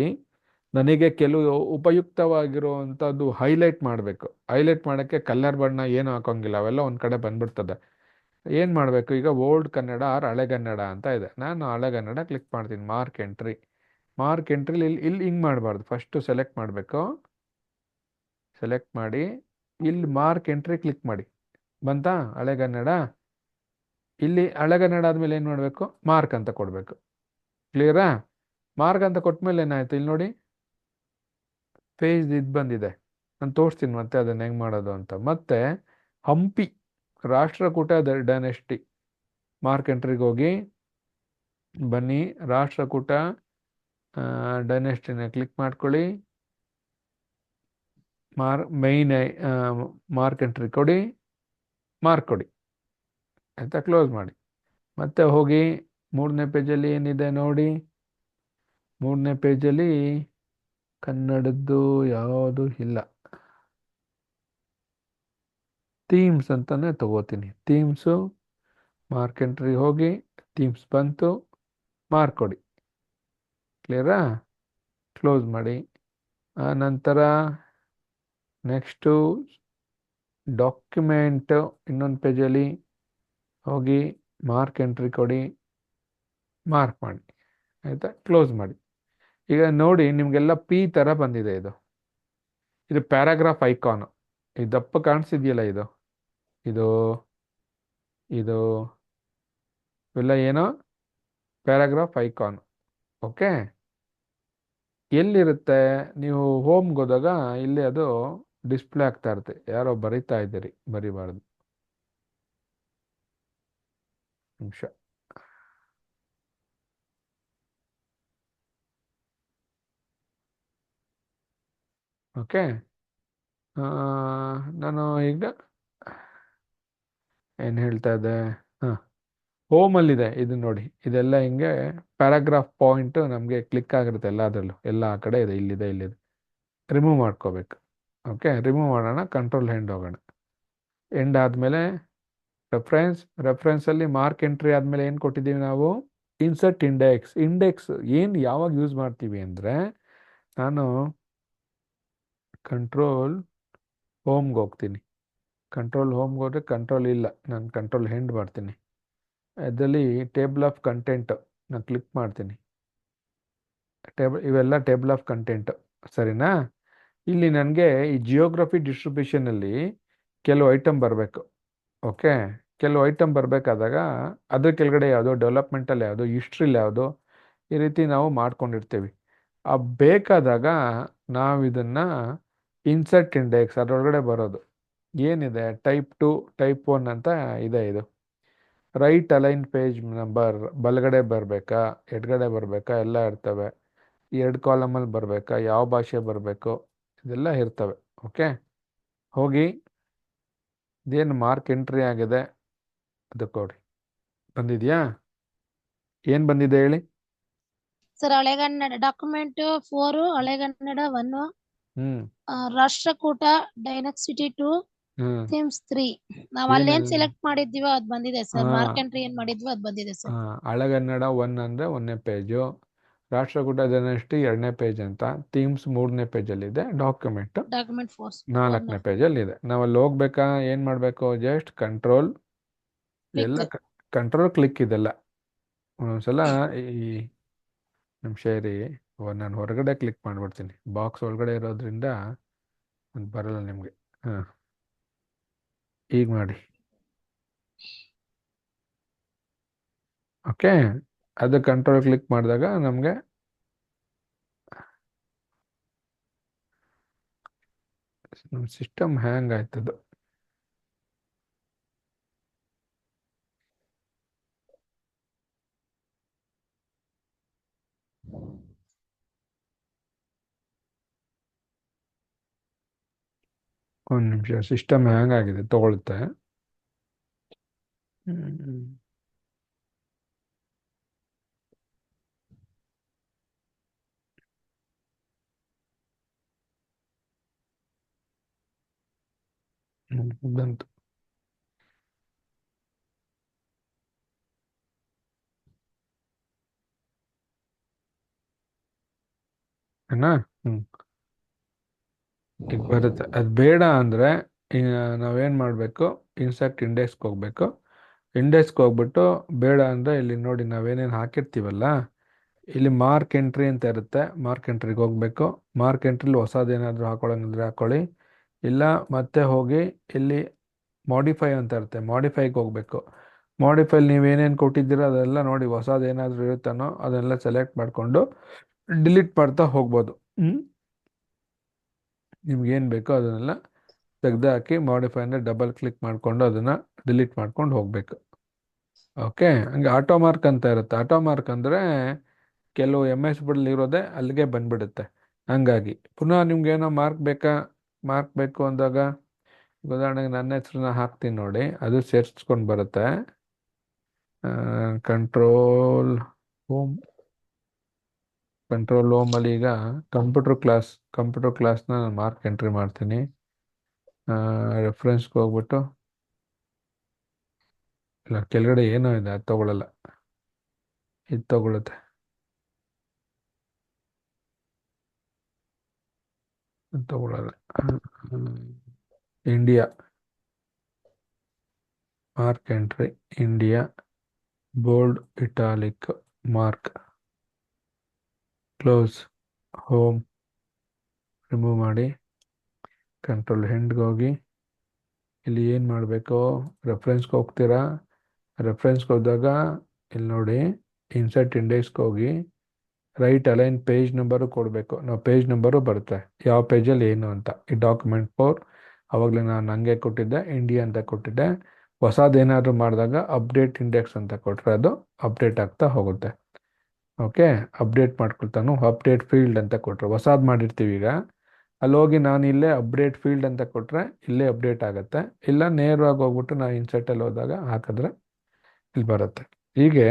ನನಗೆ ಕೆಲವು ಉಪಯುಕ್ತವಾಗಿರುವಂಥದ್ದು ಹೈಲೈಟ್ ಮಾಡಬೇಕು. ಹೈಲೈಟ್ ಮಾಡೋಕ್ಕೆ ಕಲರ್ ಬಣ್ಣ ಏನು ಹಾಕೋಂಗಿಲ್ಲ, ಅವೆಲ್ಲ ಒಂದು ಕಡೆ ಬಂದ್ಬಿಡ್ತದೆ. ಏನು ಮಾಡಬೇಕು, ಈಗ ಓಲ್ಡ್ ಕನ್ನಡ ಆರ್ ಹಳೆಗನ್ನಡ ಅಂತ ಇದೆ, ನಾನು ಹಳೆಗನ್ನಡ ಕ್ಲಿಕ್ ಮಾಡ್ತೀನಿ. ಮಾರ್ಕ್ ಎಂಟ್ರಿ, ಮಾರ್ಕ್ ಎಂಟ್ರಿಲಿ ಇಲ್ಲಿ ಹಿಂಗೆ ಮಾಡಬಾರ್ದು, ಫಸ್ಟು ಸೆಲೆಕ್ಟ್ ಮಾಡಬೇಕು, ಸೆಲೆಕ್ಟ್ ಮಾಡಿ ಇಲ್ಲಿ ಮಾರ್ಕ್ ಎಂಟ್ರಿ ಕ್ಲಿಕ್ ಮಾಡಿ. ಬಂತಾ ಹಳೆಗನ್ನಡ? ಇಲ್ಲಿ ಹಳೆಗನ್ನಡ ಆದಮೇಲೆ ಏನು ಮಾಡಬೇಕು, ಮಾರ್ಕ್ ಅಂತ ಕೊಡಬೇಕು. ಕ್ಲಿಯರಾ? ಮಾರ್ಕ್ ಅಂತ ಕೊಟ್ಮೇಲೆ ಏನಾಯ್ತು, ಇಲ್ಲಿ ನೋಡಿ ಪೇಜ್ ಇದು ಬಂದಿದೆ. ನಾನು ತೋರಿಸ್ತೀನಿ ಮತ್ತೆ ಅದನ್ನು ಹೆಂಗೆ ಮಾಡೋದು ಅಂತ. ಮತ್ತೆ ಹಂಪಿ ರಾಷ್ಟ್ರಕೂಟ ಡೈನೆಸ್ಟಿ, ಮಾರ್ಕ್ ಎಂಟ್ರಿಗೆ ಹೋಗಿ ಬನ್ನಿ, ರಾಷ್ಟ್ರಕೂಟ ಡೈನೆಸ್ಟಿನ ಕ್ಲಿಕ್ ಮಾಡ್ಕೊಳ್ಳಿ, ಮೈನ್ ಮಾರ್ಕ್ ಎಂಟ್ರಿ ಕೊಡಿ, ಮಾರ್ಕ್ ಕೊಡಿ, ಆಯಿತಾ? ಕ್ಲೋಸ್ ಮಾಡಿ. ಮತ್ತೆ ಹೋಗಿ 3ನೇ ಪೇಜಲ್ಲಿ ಏನಿದೆ ನೋಡಿ, 3ನೇ ಪೇಜಲ್ಲಿ ಕನ್ನಡದ್ದು ಯಾವುದು ಇಲ್ಲ, ಥೀಮ್ಸ್ ಅಂತಲೇ ತಗೋತೀನಿ. ಥೀಮ್ಸು, ಮಾರ್ಕ್ ಎಂಟ್ರಿ ಹೋಗಿ ಥೀಮ್ಸ್ ಬಂತು, ಮಾರ್ಕ್ ಕೊಡಿ. ಕ್ಲಿಯರಾ? ಕ್ಲೋಸ್ ಮಾಡಿ. ನಂತರ ನೆಕ್ಸ್ಟು ಡಾಕ್ಯುಮೆಂಟ್, ಇನ್ನೊಂದು ಪೇಜಲ್ಲಿ ಹೋಗಿ ಮಾರ್ಕ್ ಎಂಟ್ರಿ ಕೊಡಿ, ಮಾರ್ಕ್ ಮಾಡಿ, ಆಯಿತಾ? ಕ್ಲೋಸ್ ಮಾಡಿ. ಈಗ ನೋಡಿ ನಿಮಗೆಲ್ಲ ಪಿ ಥರ ಬಂದಿದೆ. ಇದು ಪ್ಯಾರಾಗ್ರಾಫ್ ಐಕಾನು, ಇದು ದಪ್ಪ ಕಾಣಿಸಿದೆಯಲ್ಲ, ಇದು ಇದು ಇದು ಇವೆಲ್ಲ ಏನೋ ಪ್ಯಾರಾಗ್ರಾಫ್ ಐಕಾನ್. ಓಕೆ, ಎಲ್ಲಿರುತ್ತೆ, ನೀವು ಹೋಮ್ಗೆ ಹೋದಾಗ ಇಲ್ಲಿ ಅದು ಡಿಸ್ಪ್ಲೇ ಆಗ್ತಾ ಇರುತ್ತೆ. ಯಾರೋ ಬರಿತಾ ಇದ್ದೀರಿ, ಬರಿಬಾರ್ದು. ನಿಮಿಷ, ಓಕೆ. ನಾನು ಈಗ ಏನು ಹೇಳ್ತಾ ಇದ್ದೆ, ಹಾಂ, ಹೋಮಲ್ಲಿದೆ ಇದು ನೋಡಿ, ಇದೆಲ್ಲ ಹಿಂಗೆ ಪ್ಯಾರಾಗ್ರಾಫ್ ಪಾಯಿಂಟ್ ನಮಗೆ ಕ್ಲಿಕ್ ಆಗಿರುತ್ತೆ ಎಲ್ಲದರಲ್ಲೂ, ಎಲ್ಲ ಆ ಕಡೆ ಇದೆ, ಇಲ್ಲಿದೆ. ರಿಮೂವ್ ಮಾಡ್ಕೋಬೇಕು. ಓಕೆ, ರಿಮೂವ್ ಮಾಡೋಣ, ಕಂಟ್ರೋಲ್ ಹೆಂಡ್ ಹೋಗೋಣ. ಎಂಡ್ ಆದಮೇಲೆ ರೆಫರೆನ್ಸಲ್ಲಿ ಮಾರ್ಕ್ ಎಂಟ್ರಿ ಆದಮೇಲೆ ಏನು ಕೊಟ್ಟಿದ್ದೀವಿ ನಾವು, ಇನ್ಸರ್ಟ್ ಇಂಡೆಕ್ಸ್ ಏನು ಯಾವಾಗ ಯೂಸ್ ಮಾಡ್ತೀವಿ ಅಂದರೆ, ನಾನು ಕಂಟ್ರೋಲ್ ಹೋಮ್ಗೆ ಹೋಗ್ತೀನಿ. ಕಂಟ್ರೋಲ್ ಹೋಮ್ಗೆ ಹೋದರೆ ಕಂಟ್ರೋಲ್ ಇಲ್ಲ, ನಾನು ಕಂಟ್ರೋಲ್ ಹೆಂಡ್ ಮಾಡ್ತೀನಿ. ಅದರಲ್ಲಿ ಟೇಬಲ್ ಆಫ್ ಕಂಟೆಂಟ್ ನಾನು ಕ್ಲಿಕ್ ಮಾಡ್ತೀನಿ. ಇವೆಲ್ಲ ಟೇಬಲ್ ಆಫ್ ಕಂಟೆಂಟ್, ಸರಿನಾ? ಇಲ್ಲಿ ನನಗೆ ಈ ಜಿಯೋಗ್ರಫಿ ಡಿಸ್ಟ್ರಿಬ್ಯೂಷನಲ್ಲಿ ಕೆಲವು ಐಟಮ್ ಬರಬೇಕು. ಓಕೆ, ಕೆಲವು ಐಟಮ್ ಬರಬೇಕಾದಾಗ ಅದ್ರ ಕೆಳಗಡೆ ಯಾವುದು, ಡೆವಲಪ್ಮೆಂಟಲ್ಲಿ ಯಾವುದು, ಹಿಸ್ಟ್ರಿಲಿ ಯಾವುದು, ಈ ರೀತಿ ನಾವು ಮಾಡ್ಕೊಂಡಿರ್ತೀವಿ. ಆ ಬೇಕಾದಾಗ ನಾವು ಇದನ್ನು ಇನ್ಸರ್ಟ್ ಇಂಡೆಕ್ಸ್ ಅದರೊಳಗಡೆ ಬರೋದು ಏನಿದೆ, ಟೈಪ್ 2 ಟೈಪ್ 1 ಅಂತ ಇದೆ. ಇದು ರೈಟ್ ಅಲೈನ್ ಪೇಜ್ ನಂಬರ್ ಬಲಗಡೆ ಬರಬೇಕಾ ಎಡಗಡೆ ಬರಬೇಕಾ ಎಲ್ಲ ಇರ್ತವೆ. 2 ಕಾಲಮಲ್ಲಿ ಬರಬೇಕಾ, ಯಾವ ಭಾಷೆ ಬರಬೇಕು, ಇದೆಲ್ಲ ಇರ್ತವೆ. ಓಕೆ, ಹೋಗಿ ಇದೇನು ಮಾರ್ಕ್ ಎಂಟ್ರಿ ಆಗಿದೆ ಅದು ಕೊಡಿ. ಬಂದಿದೆಯಾ? ಏನು ಬಂದಿದೆ ಹೇಳಿ? ಸರ್ ಹಳೆಗನ್ನಡ ಡಾಕ್ಯುಮೆಂಟ್ 4, ಹಳೆಗನ್ನಡ 1, ಹ್ಞೂ ರಾಷ್ಟ್ರಕೂಟ ಡೈನಕ್ಸಿಟಿ 2, ಹ್ಞೂ ಥೀಮ್ಸ್ 3. ನಾವ್ ಅಲ್ಲಿ ಏನ್ ಏನು? ಸೆಲೆಕ್ಟ್ ಮಾಡಿದ್ವೋ ಅದ್ ಬಂದಿದೆ ಸರ್. ಹಾಂ ಮಾರ್ಕ್ ಎಂಟ್ರಿ ಏನ್ ಮಾಡಿದ್ವೋ ಅದ್ ಬಂದಿದೆ ಸರ್. ಹಳೆಗನ್ನಡ 1 ಅಂದರೆ 1ನೇ ಪೇಜು, ರಾಷ್ಟ್ರಕೂಟ ಜನಷ್ಟಿ 2ನೇ ಪೇಜ್ ಅಂತ, ಥೀಮ್ಸ್ 3ನೇ ಪೇಜಲ್ಲಿದೆ, ಡಾಕ್ಯುಮೆಂಟ್ ಡಾಕ್ಯುಮೆಂಟ್ 4ನೇ ಪೇಜಲ್ಲಿದೆ. ನಾವು ಅಲ್ಲಿ ಹೋಗ್ಬೇಕಾ, ಏನು ಮಾಡಬೇಕು, ಜಸ್ಟ್ ಕಂಟ್ರೋಲ್ ಎಲ್ಲ ಕಂಟ್ರೋಲ್ ಕ್ಲಿಕ್ ಇದೆಲ್ಲ. ಒಂದೊಂದ್ಸಲ ಈ ನಿಮಿಷ ಇರಿ, ನಾನು ಹೊರಗಡೆ ಕ್ಲಿಕ್ ಮಾಡಿಬಿಡ್ತೀನಿ, ಬಾಕ್ಸ್ ಒಳಗಡೆ ಇರೋದ್ರಿಂದ ಅದು ಬರಲ್ಲ ನಿಮಗೆ. ಹಾಂ, ಈಗ ಮಾಡಿ. ಓಕೆ, ಅದು ಕಂಟ್ರೋಲ್ ಕ್ಲಿಕ್ ಮಾಡಿದಾಗ ನಮಗೆ ನಮ್ಮ ಸಿಸ್ಟಮ್ ಹ್ಯಾಂಗ್ ಆಯ್ತದು. ಒಂದು ನಿಮಿಷ, ಸಿಸ್ಟಮ್ ಹ್ಯಾಂಗ್ ಆಗಿದೆ, ತಗೊಳುತ್ತೆ. ಬಂತು. ಏನಾ? ಈಗ ಬರುತ್ತೆ. ಅದು ಬೇಡ ಅಂದರೆ ನಾವೇನು ಮಾಡಬೇಕು, ಇನ್ಸರ್ಟ್ ಇಂಡೆಕ್ಸ್ಗೆ ಹೋಗ್ಬೇಕು. ಇಂಡೆಕ್ಸ್ಗೆ ಹೋಗ್ಬಿಟ್ಟು ಬೇಡ ಅಂದರೆ ಇಲ್ಲಿ ನೋಡಿ, ನಾವೇನೇನು ಹಾಕಿರ್ತೀವಲ್ಲ, ಇಲ್ಲಿ ಮಾರ್ಕ್ ಎಂಟ್ರಿ ಅಂತ ಇರುತ್ತೆ, ಮಾರ್ಕ್ ಎಂಟ್ರಿಗೆ ಹೋಗಬೇಕು. ಮಾರ್ಕ್ ಎಂಟ್ರಿಲಿ ಹೊಸದೇನಾದರೂ ಹಾಕೊಳ್ಳೋಂಗಿದ್ರೆ ಹಾಕೊಳ್ಳಿ, ಇಲ್ಲ ಮತ್ತೆ ಹೋಗಿ ಇಲ್ಲಿ ಮಾಡಿಫೈ ಅಂತ ಇರುತ್ತೆ, ಮಾಡಿಫೈಗೆ ಹೋಗಬೇಕು. ಮಾಡಿಫೈಲಿ ನೀವೇನೇನು ಕೊಟ್ಟಿದ್ದೀರೋ ಅದೆಲ್ಲ ನೋಡಿ, ಹೊಸದೇನಾದರೂ ಇರುತ್ತಾನೋ ಅದನ್ನೆಲ್ಲ ಸೆಲೆಕ್ಟ್ ಮಾಡಿಕೊಂಡು ಡಿಲೀಟ್ ಮಾಡ್ತಾ ಹೋಗ್ಬೋದು. ನಿಮ್ಗೇನು ಬೇಕೋ ಅದನ್ನೆಲ್ಲ ತೆಗೆದು ಹಾಕಿ, ಮಾಡಿಫೈ ಅಂದರೆ ಡಬಲ್ ಕ್ಲಿಕ್ ಮಾಡಿಕೊಂಡು ಅದನ್ನು ಡಿಲೀಟ್ ಮಾಡ್ಕೊಂಡು ಹೋಗಬೇಕು. ಓಕೆ, ಹಂಗೆ ಆಟೋ ಮಾರ್ಕ್ ಅಂತ ಇರುತ್ತೆ. ಆಟೋ ಮಾರ್ಕ್ ಅಂದರೆ ಕೆಲವು MS ವರ್ಡಲ್ಲಿ ಇರೋದೇ ಅಲ್ಲಿಗೆ ಬಂದ್ಬಿಡುತ್ತೆ. ಹಂಗಾಗಿ ಪುನಃ ನಿಮ್ಗೇನೋ ಮಾರ್ಕ್ ಬೇಕು ಅಂದಾಗ, ಉದಾಹರಣೆಗೆ ನನ್ನ ಹೆಸರನ್ನ ಹಾಕ್ತೀನಿ ನೋಡಿ, ಅದು ಸೇರಿಸ್ಕೊಂಡು ಬರುತ್ತೆ. ಕಂಟ್ರೋಲ್ ಹೋಮಲ್ಲಿ ಈಗ ಕಂಪ್ಯೂಟರ್ ಕ್ಲಾಸ್ನ ನಾನು ಮಾರ್ಕ್ ಎಂಟ್ರಿ ಮಾಡ್ತೀನಿ. ರೆಫರೆನ್ಸ್ಗೆ ಹೋಗ್ಬಿಟ್ಟು, ಇಲ್ಲ ಕೆಳಗಡೆ ಏನೋ ಇದೆ ಅದು ತಗೊಳ್ಳಲ್ಲ, ಇದು ತಗೊಳುತ್ತೆ. ತಗೊಳ್ಳಲ್ಲ. India mark entry, India bold italic mark, close, home, remove ಮಾಡಿ, ಕಂಟ್ರೋಲ್ ಹೆಂಡ್ಗೆ ಹೋಗಿ, ಇಲ್ಲಿ ಏನು ಮಾಡಬೇಕು, ರೆಫರೆನ್ಸ್ಗೆ ಹೋಗ್ತೀರಾ. ರೆಫರೆನ್ಸ್ಗೆ ಹೋದಾಗ ಇಲ್ಲಿ ನೋಡಿ, ಇನ್ಸರ್ಟ್ ಇಂಡೆಕ್ಸ್ಗೆ ಹೋಗಿ ರೈಟ್ ಅಲೈನ್ ಪೇಜ್ ನಂಬರು ಕೊಡಬೇಕು. ನಾವು ಪೇಜ್ ನಂಬರು ಬರುತ್ತೆ, ಯಾವ ಪೇಜಲ್ಲಿ ಏನು ಅಂತ. ಈ ಡಾಕ್ಯುಮೆಂಟ್ 4 ಆವಾಗಲೇ ನಾನು ಹಂಗೆ ಕೊಟ್ಟಿದ್ದೆ, ಇಂಡಿಯಾ ಅಂತ ಕೊಟ್ಟಿದ್ದೆ. ಹೊಸದೇನಾದರೂ ಮಾಡಿದಾಗ ಅಪ್ಡೇಟ್ ಇಂಡೆಕ್ಸ್ ಅಂತ ಕೊಟ್ಟರೆ ಅದು ಅಪ್ಡೇಟ್ ಆಗ್ತಾ ಹೋಗುತ್ತೆ. ಓಕೆ, ಅಪ್ಡೇಟ್ ಮಾಡ್ಕೊಳ್ತಾನು, ಅಪ್ಡೇಟ್ ಫೀಲ್ಡ್ ಅಂತ ಕೊಟ್ಟರೆ ಹೊಸದು ಮಾಡಿರ್ತೀವಿ. ಈಗ ಅಲ್ಲಿ ಹೋಗಿ ನಾನು ಇಲ್ಲೇ ಅಪ್ಡೇಟ್ ಫೀಲ್ಡ್ ಅಂತ ಕೊಟ್ಟರೆ ಇಲ್ಲೇ ಅಪ್ಡೇಟ್ ಆಗುತ್ತೆ. ಇಲ್ಲ ನೇರವಾಗಿ ಹೋಗ್ಬಿಟ್ಟು ನಾವು ಇನ್ಸರ್ಟಲ್ಲಿ ಹೋದಾಗ ಹಾಕಿದ್ರೆ ಇಲ್ಲಿ ಬರುತ್ತೆ. ಹೀಗೆ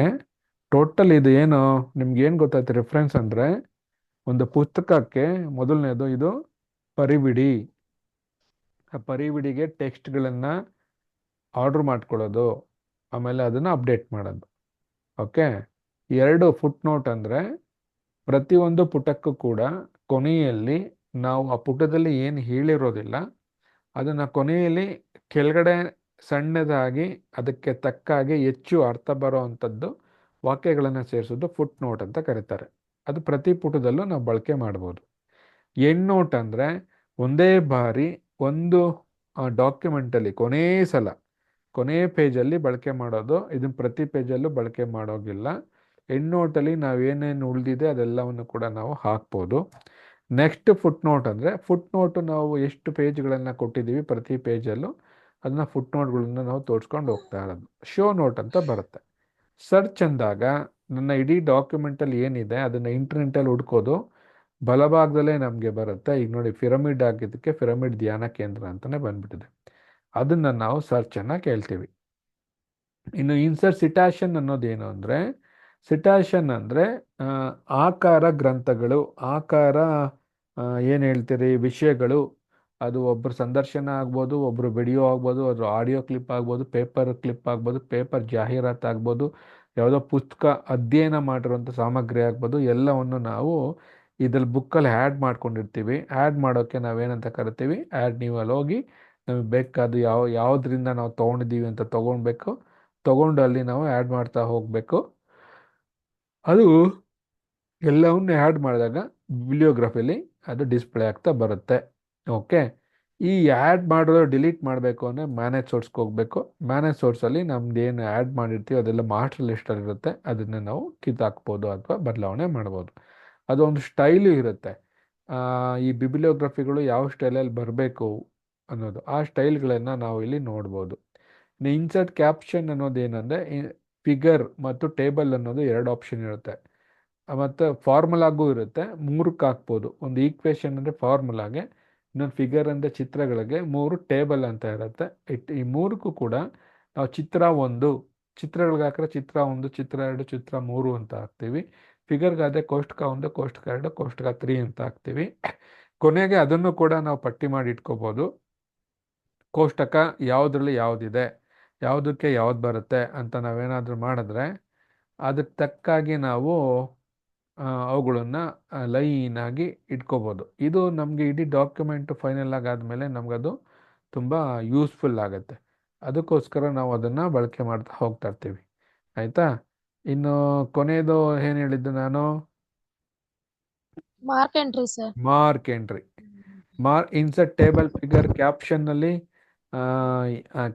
ಟೋಟಲ್ ಇದು ಏನು ನಿಮ್ಗೆ ಏನು ಗೊತ್ತಾಯ್ತು ರೆಫರೆನ್ಸ್ ಅಂದರೆ, ಒಂದು ಪುಸ್ತಕಕ್ಕೆ ಮೊದಲನೇದು ಇದು ಪರಿವಿಡಿ. ಆ ಪರಿವಿಡಿಗೆ ಟೆಕ್ಸ್ಟ್ಗಳನ್ನು ಆರ್ಡ್ರ್ ಮಾಡ್ಕೊಳ್ಳೋದು, ಆಮೇಲೆ ಅದನ್ನು ಅಪ್ಡೇಟ್ ಮಾಡೋದು. ಓಕೆ. ಎರಡು ಫುಟ್ ನೋಟ್ ಅಂದರೆ ಪ್ರತಿಯೊಂದು ಪುಟಕ್ಕೂ ಕೂಡ ಕೊನೆಯಲ್ಲಿ ನಾವು ಆ ಪುಟದಲ್ಲಿ ಏನು ಹೇಳಿರೋದಿಲ್ಲ ಅದನ್ನು ಕೊನೆಯಲ್ಲಿ ಕೆಳಗಡೆ ಸಣ್ಣದಾಗಿ ಅದಕ್ಕೆ ತಕ್ಕಾಗಿ ಹೆಚ್ಚು ಅರ್ಥ ಬರೋ ಅಂಥದ್ದು ವಾಕ್ಯಗಳನ್ನು ಸೇರಿಸೋದು ಫುಟ್ ನೋಟ್ ಅಂತ ಕರೀತಾರೆ. ಅದು ಪ್ರತಿ ಪುಟದಲ್ಲೂ ನಾವು ಬಳಕೆ ಮಾಡ್ಬೋದು. ಎಂಡ್ ನೋಟ್ ಅಂದರೆ ಒಂದೇ ಬಾರಿ ಒಂದು ಡಾಕ್ಯುಮೆಂಟಲ್ಲಿ ಕೊನೆಯ ಪೇಜಲ್ಲಿ ಬಳಕೆ ಮಾಡೋದು. ಇದನ್ನು ಪ್ರತಿ ಪೇಜಲ್ಲೂ ಬಳಕೆ ಮಾಡೋಗಿಲ್ಲ. ಎಂಡ್ ನೋಟಲ್ಲಿ ನಾವೇನೇನು ಉಳಿದಿದೆ ಅದೆಲ್ಲವನ್ನು ಕೂಡ ನಾವು ಹಾಕ್ಬೋದು. ನೆಕ್ಸ್ಟ್ ಫುಟ್ ನೋಟ್ ಅಂದರೆ ಫುಟ್ ನೋಟು ನಾವು ಎಷ್ಟು ಪೇಜ್ಗಳನ್ನು ಕೊಟ್ಟಿದ್ದೀವಿ ಪ್ರತಿ ಪೇಜಲ್ಲೂ ಅದನ್ನು ಫುಟ್ ನೋಟ್ಗಳನ್ನು ನಾವು ತೋರಿಸ್ಕೊಂಡು ಹೋಗ್ತಾ ಇರೋದು. ಶೋ ನೋಟ್ ಅಂತ ಬರುತ್ತೆ. ಸರ್ಚ್ ಅಂದಾಗ ನನ್ನ ಇಡೀ ಡಾಕ್ಯುಮೆಂಟಲ್ಲಿ ಏನಿದೆ ಅದನ್ನು ಇಂಟರ್ನೆಟಲ್ಲಿ ಹುಡ್ಕೋದು ಬಲಭಾಗದಲ್ಲೇ ನಮಗೆ ಬರುತ್ತೆ. ಈಗ ನೋಡಿ, ಪಿರಮಿಡ್ ಆಗಿದ್ದಕ್ಕೆ ಪಿರಮಿಡ್ ಧ್ಯಾನ ಕೇಂದ್ರ ಅಂತಲೇ ಬಂದ್ಬಿಟ್ಟಿದೆ. ಅದನ್ನು ನಾವು ಸರ್ಚನ್ನು ಕೇಳ್ತೀವಿ. ಇನ್ನು ಇನ್ಸರ್ಟ್ ಸಿಟಾಷನ್ ಅನ್ನೋದೇನು ಅಂದರೆ, ಸಿಟಾಷನ್ ಅಂದರೆ ಆಕಾರ ಗ್ರಂಥಗಳು, ಆಕಾರ ಏನು ಹೇಳ್ತೀರಿ ವಿಷಯಗಳು. ಅದು ಒಬ್ಬರು ಸಂದರ್ಶನ ಆಗ್ಬೋದು, ಒಬ್ಬರು ವಿಡಿಯೋ ಆಗ್ಬೋದು, ಅದು ಆಡಿಯೋ ಕ್ಲಿಪ್ ಆಗ್ಬೋದು, ಪೇಪರ್ ಕ್ಲಿಪ್ ಆಗ್ಬೋದು, ಪೇಪರ್ ಜಾಹೀರಾತು ಆಗ್ಬೋದು, ಯಾವುದೋ ಪುಸ್ತಕ ಅಧ್ಯಯನ ಮಾಡಿರುವಂಥ ಸಾಮಗ್ರಿ ಆಗ್ಬೋದು. ಎಲ್ಲವನ್ನು ನಾವು ಇದ್ರಲ್ಲಿ ಬುಕ್ಕಲ್ಲಿ ಆ್ಯಡ್ ಮಾಡ್ಕೊಂಡಿರ್ತೀವಿ. ಆ್ಯಡ್ ಮಾಡೋಕ್ಕೆ ನಾವೇನಂತ ಕರಿತೀವಿ, ಆ್ಯಡ್. ನೀವು ಅಲ್ಲಿ ಹೋಗಿ ನಮಗೆ ಬೇಕಾದ ಯಾವುದರಿಂದ ನಾವು ತೊಗೊಂಡಿದ್ದೀವಿ ಅಂತ ತೊಗೊಂಡು ಅಲ್ಲಿ ನಾವು ಆ್ಯಡ್ ಮಾಡ್ತಾ ಹೋಗಬೇಕು. ಅದು ಎಲ್ಲವನ್ನು ಆ್ಯಡ್ ಮಾಡಿದಾಗ ಬಿಬ್ಲಿಯೋಗ್ರಫಿಲಿ ಅದು ಡಿಸ್ಪ್ಲೇ ಆಗ್ತಾ ಬರುತ್ತೆ. ಓಕೆ. ಈ ಆ್ಯಡ್ ಮಾಡೋದು ಡಿಲೀಟ್ ಮಾಡಬೇಕು ಅಂದರೆ ಮ್ಯಾನೇಜ್ ಸೋರ್ಸ್ಗೆ ಹೋಗಬೇಕು. ಮ್ಯಾನೇಜ್ ಸೋರ್ಸಲ್ಲಿ ನಮ್ದು ಏನು ಆ್ಯಡ್ ಮಾಡಿರ್ತೀವಿ ಅದೆಲ್ಲ ಮಾಸ್ಟರ್ ಲಿಸ್ಟಲ್ಲಿರುತ್ತೆ. ಅದನ್ನು ನಾವು ಕಿತ್ತಾಕ್ಬೋದು ಅಥವಾ ಬದಲಾವಣೆ ಮಾಡ್ಬೋದು. ಅದೊಂದು ಸ್ಟೈಲು ಇರುತ್ತೆ. ಈ ಬಿಬ್ಲಿಯೋಗ್ರಫಿಗಳು ಯಾವ ಸ್ಟೈಲಲ್ಲಿ ಬರಬೇಕು ಅನ್ನೋದು, ಆ ಸ್ಟೈಲ್ಗಳನ್ನು ನಾವು ಇಲ್ಲಿ ನೋಡ್ಬೋದು. ಇನ್ಸರ್ಟ್ ಕ್ಯಾಪ್ಷನ್ ಅನ್ನೋದು ಏನಂದರೆ, ಫಿಗರ್ ಮತ್ತು ಟೇಬಲ್ ಅನ್ನೋದು ಎರಡು ಆಪ್ಷನ್ ಇರುತ್ತೆ. ಮತ್ತು ಫಾರ್ಮುಲಾಗೂ ಇರುತ್ತೆ. 3ಕ್ಕೆ ಹಾಕ್ಬೋದು. ಒಂದು ಈಕ್ವೇಷನ್ ಅಂದರೆ ಫಾರ್ಮುಲಾಗೆ, ಇನ್ನೊಂದು ಫಿಗರ್ ಅಂದರೆ ಚಿತ್ರಗಳಿಗೆ, 3 ಟೇಬಲ್ ಅಂತ ಇರುತ್ತೆ. ಈ 3ಕ್ಕೂ ಕೂಡ ನಾವು ಚಿತ್ರಗಳಿಗೆ ಹಾಕಿದ್ರೆ ಚಿತ್ರ 1, ಚಿತ್ರ 2, ಚಿತ್ರ 3 ಅಂತ ಹಾಕ್ತೀವಿ. ಫಿಗರ್ಗಾದರೆ ಕೋಷ್ಟಕ 1, ಕೋಷ್ಟಕ 2, ಕೋಷ್ಟಕ 3 ಅಂತ ಹಾಕ್ತೀವಿ. ಕೊನೆಗೆ ಅದನ್ನು ಕೂಡ ನಾವು ಪಟ್ಟಿ ಮಾಡಿ ಇಟ್ಕೋಬೋದು. ಕೋಷ್ಟಕ ಯಾವುದ್ರಲ್ಲಿ ಯಾವುದಿದೆ, ಯಾವುದಕ್ಕೆ ಯಾವ್ದು ಬರುತ್ತೆ ಅಂತ ನಾವೇನಾದರೂ ಮಾಡಿದ್ರೆ ಅದಕ್ಕೆ ತಕ್ಕಾಗಿ ನಾವು ಅವುಗಳನ್ನು ಲೈನಾಗಿ ಇಟ್ಕೋಬೋದು. ಇದು ನಮಗೆ ಇಡೀ ಡಾಕ್ಯುಮೆಂಟು ಫೈನಲ್ ಆಗಾದಮೇಲೆ ನಮಗದು ತುಂಬ ಯೂಸ್ಫುಲ್ ಆಗುತ್ತೆ. ಅದಕ್ಕೋಸ್ಕರ ನಾವು ಅದನ್ನು ಬಳಕೆ ಮಾಡ್ತಾ ಹೋಗ್ತಾ ಇರ್ತೀವಿ. ಆಯಿತಾ. ಇನ್ನು ಕೊನೆಯದು ಏನು ಹೇಳಿದ್ದು ನಾನು, mark entry sir. Mark entry. Insert table figure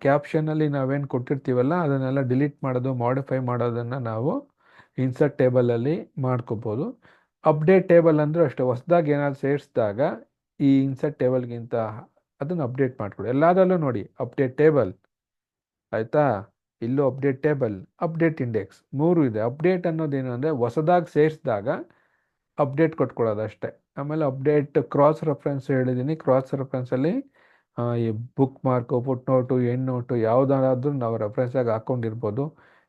ಕ್ಯಾಪ್ಷನಲ್ಲಿ ನಾವೇನು ಕೊಟ್ಟಿರ್ತೀವಲ್ಲ ಅದನ್ನೆಲ್ಲ ಡಿಲೀಟ್ ಮಾಡೋದು, ಮಾಡಿಫೈ ಮಾಡೋದನ್ನು ನಾವು ಇನ್ಸರ್ಟ್ ಟೇಬಲಲ್ಲಿ ಮಾಡ್ಕೋಬೋದು. ಅಪ್ಡೇಟ್ ಟೇಬಲ್ ಅಂದರೂ ಅಷ್ಟೇ. ಹೊಸದಾಗಿ ಏನಾದ್ರು ಸೇರಿಸಿದಾಗ ಈ ಇನ್ಸರ್ಟ್ ಟೇಬಲ್ಗಿಂತ ಅದನ್ನು ಅಪ್ಡೇಟ್ ಮಾಡ್ಕೊಡಿ. ಎಲ್ಲದರಲ್ಲೂ ನೋಡಿ ಅಪ್ಡೇಟ್ ಟೇಬಲ್, ಆಯಿತಾ. ಇಲ್ಲೂ ಅಪ್ಡೇಟ್ ಟೇಬಲ್, ಅಪ್ಡೇಟ್ ಇಂಡೆಕ್ಸ್ 3 ಇದೆ. ಅಪ್ಡೇಟ್ ಅನ್ನೋದೇನು ಅಂದರೆ ಹೊಸದಾಗಿ ಸೇರಿಸಿದಾಗ ಅಪ್ಡೇಟ್ ಕೊಟ್ಕೊಳ್ಳೋದು ಅಷ್ಟೇ. ಆಮೇಲೆ ಅಪ್ಡೇಟ್ ಕ್ರಾಸ್ ರೆಫರೆನ್ಸ್ ಹೇಳಿದ್ದೀನಿ. ಕ್ರಾಸ್ ರೆಫರೆನ್ಸಲ್ಲಿ ಈ book mark, footnote, end note ಯಾವುದಾದ್ರೂ ನಾವು ರೆಫರೆನ್ಸಾಗಿ ಹಾಕ್ಕೊಂಡಿರ್ಬೋದು.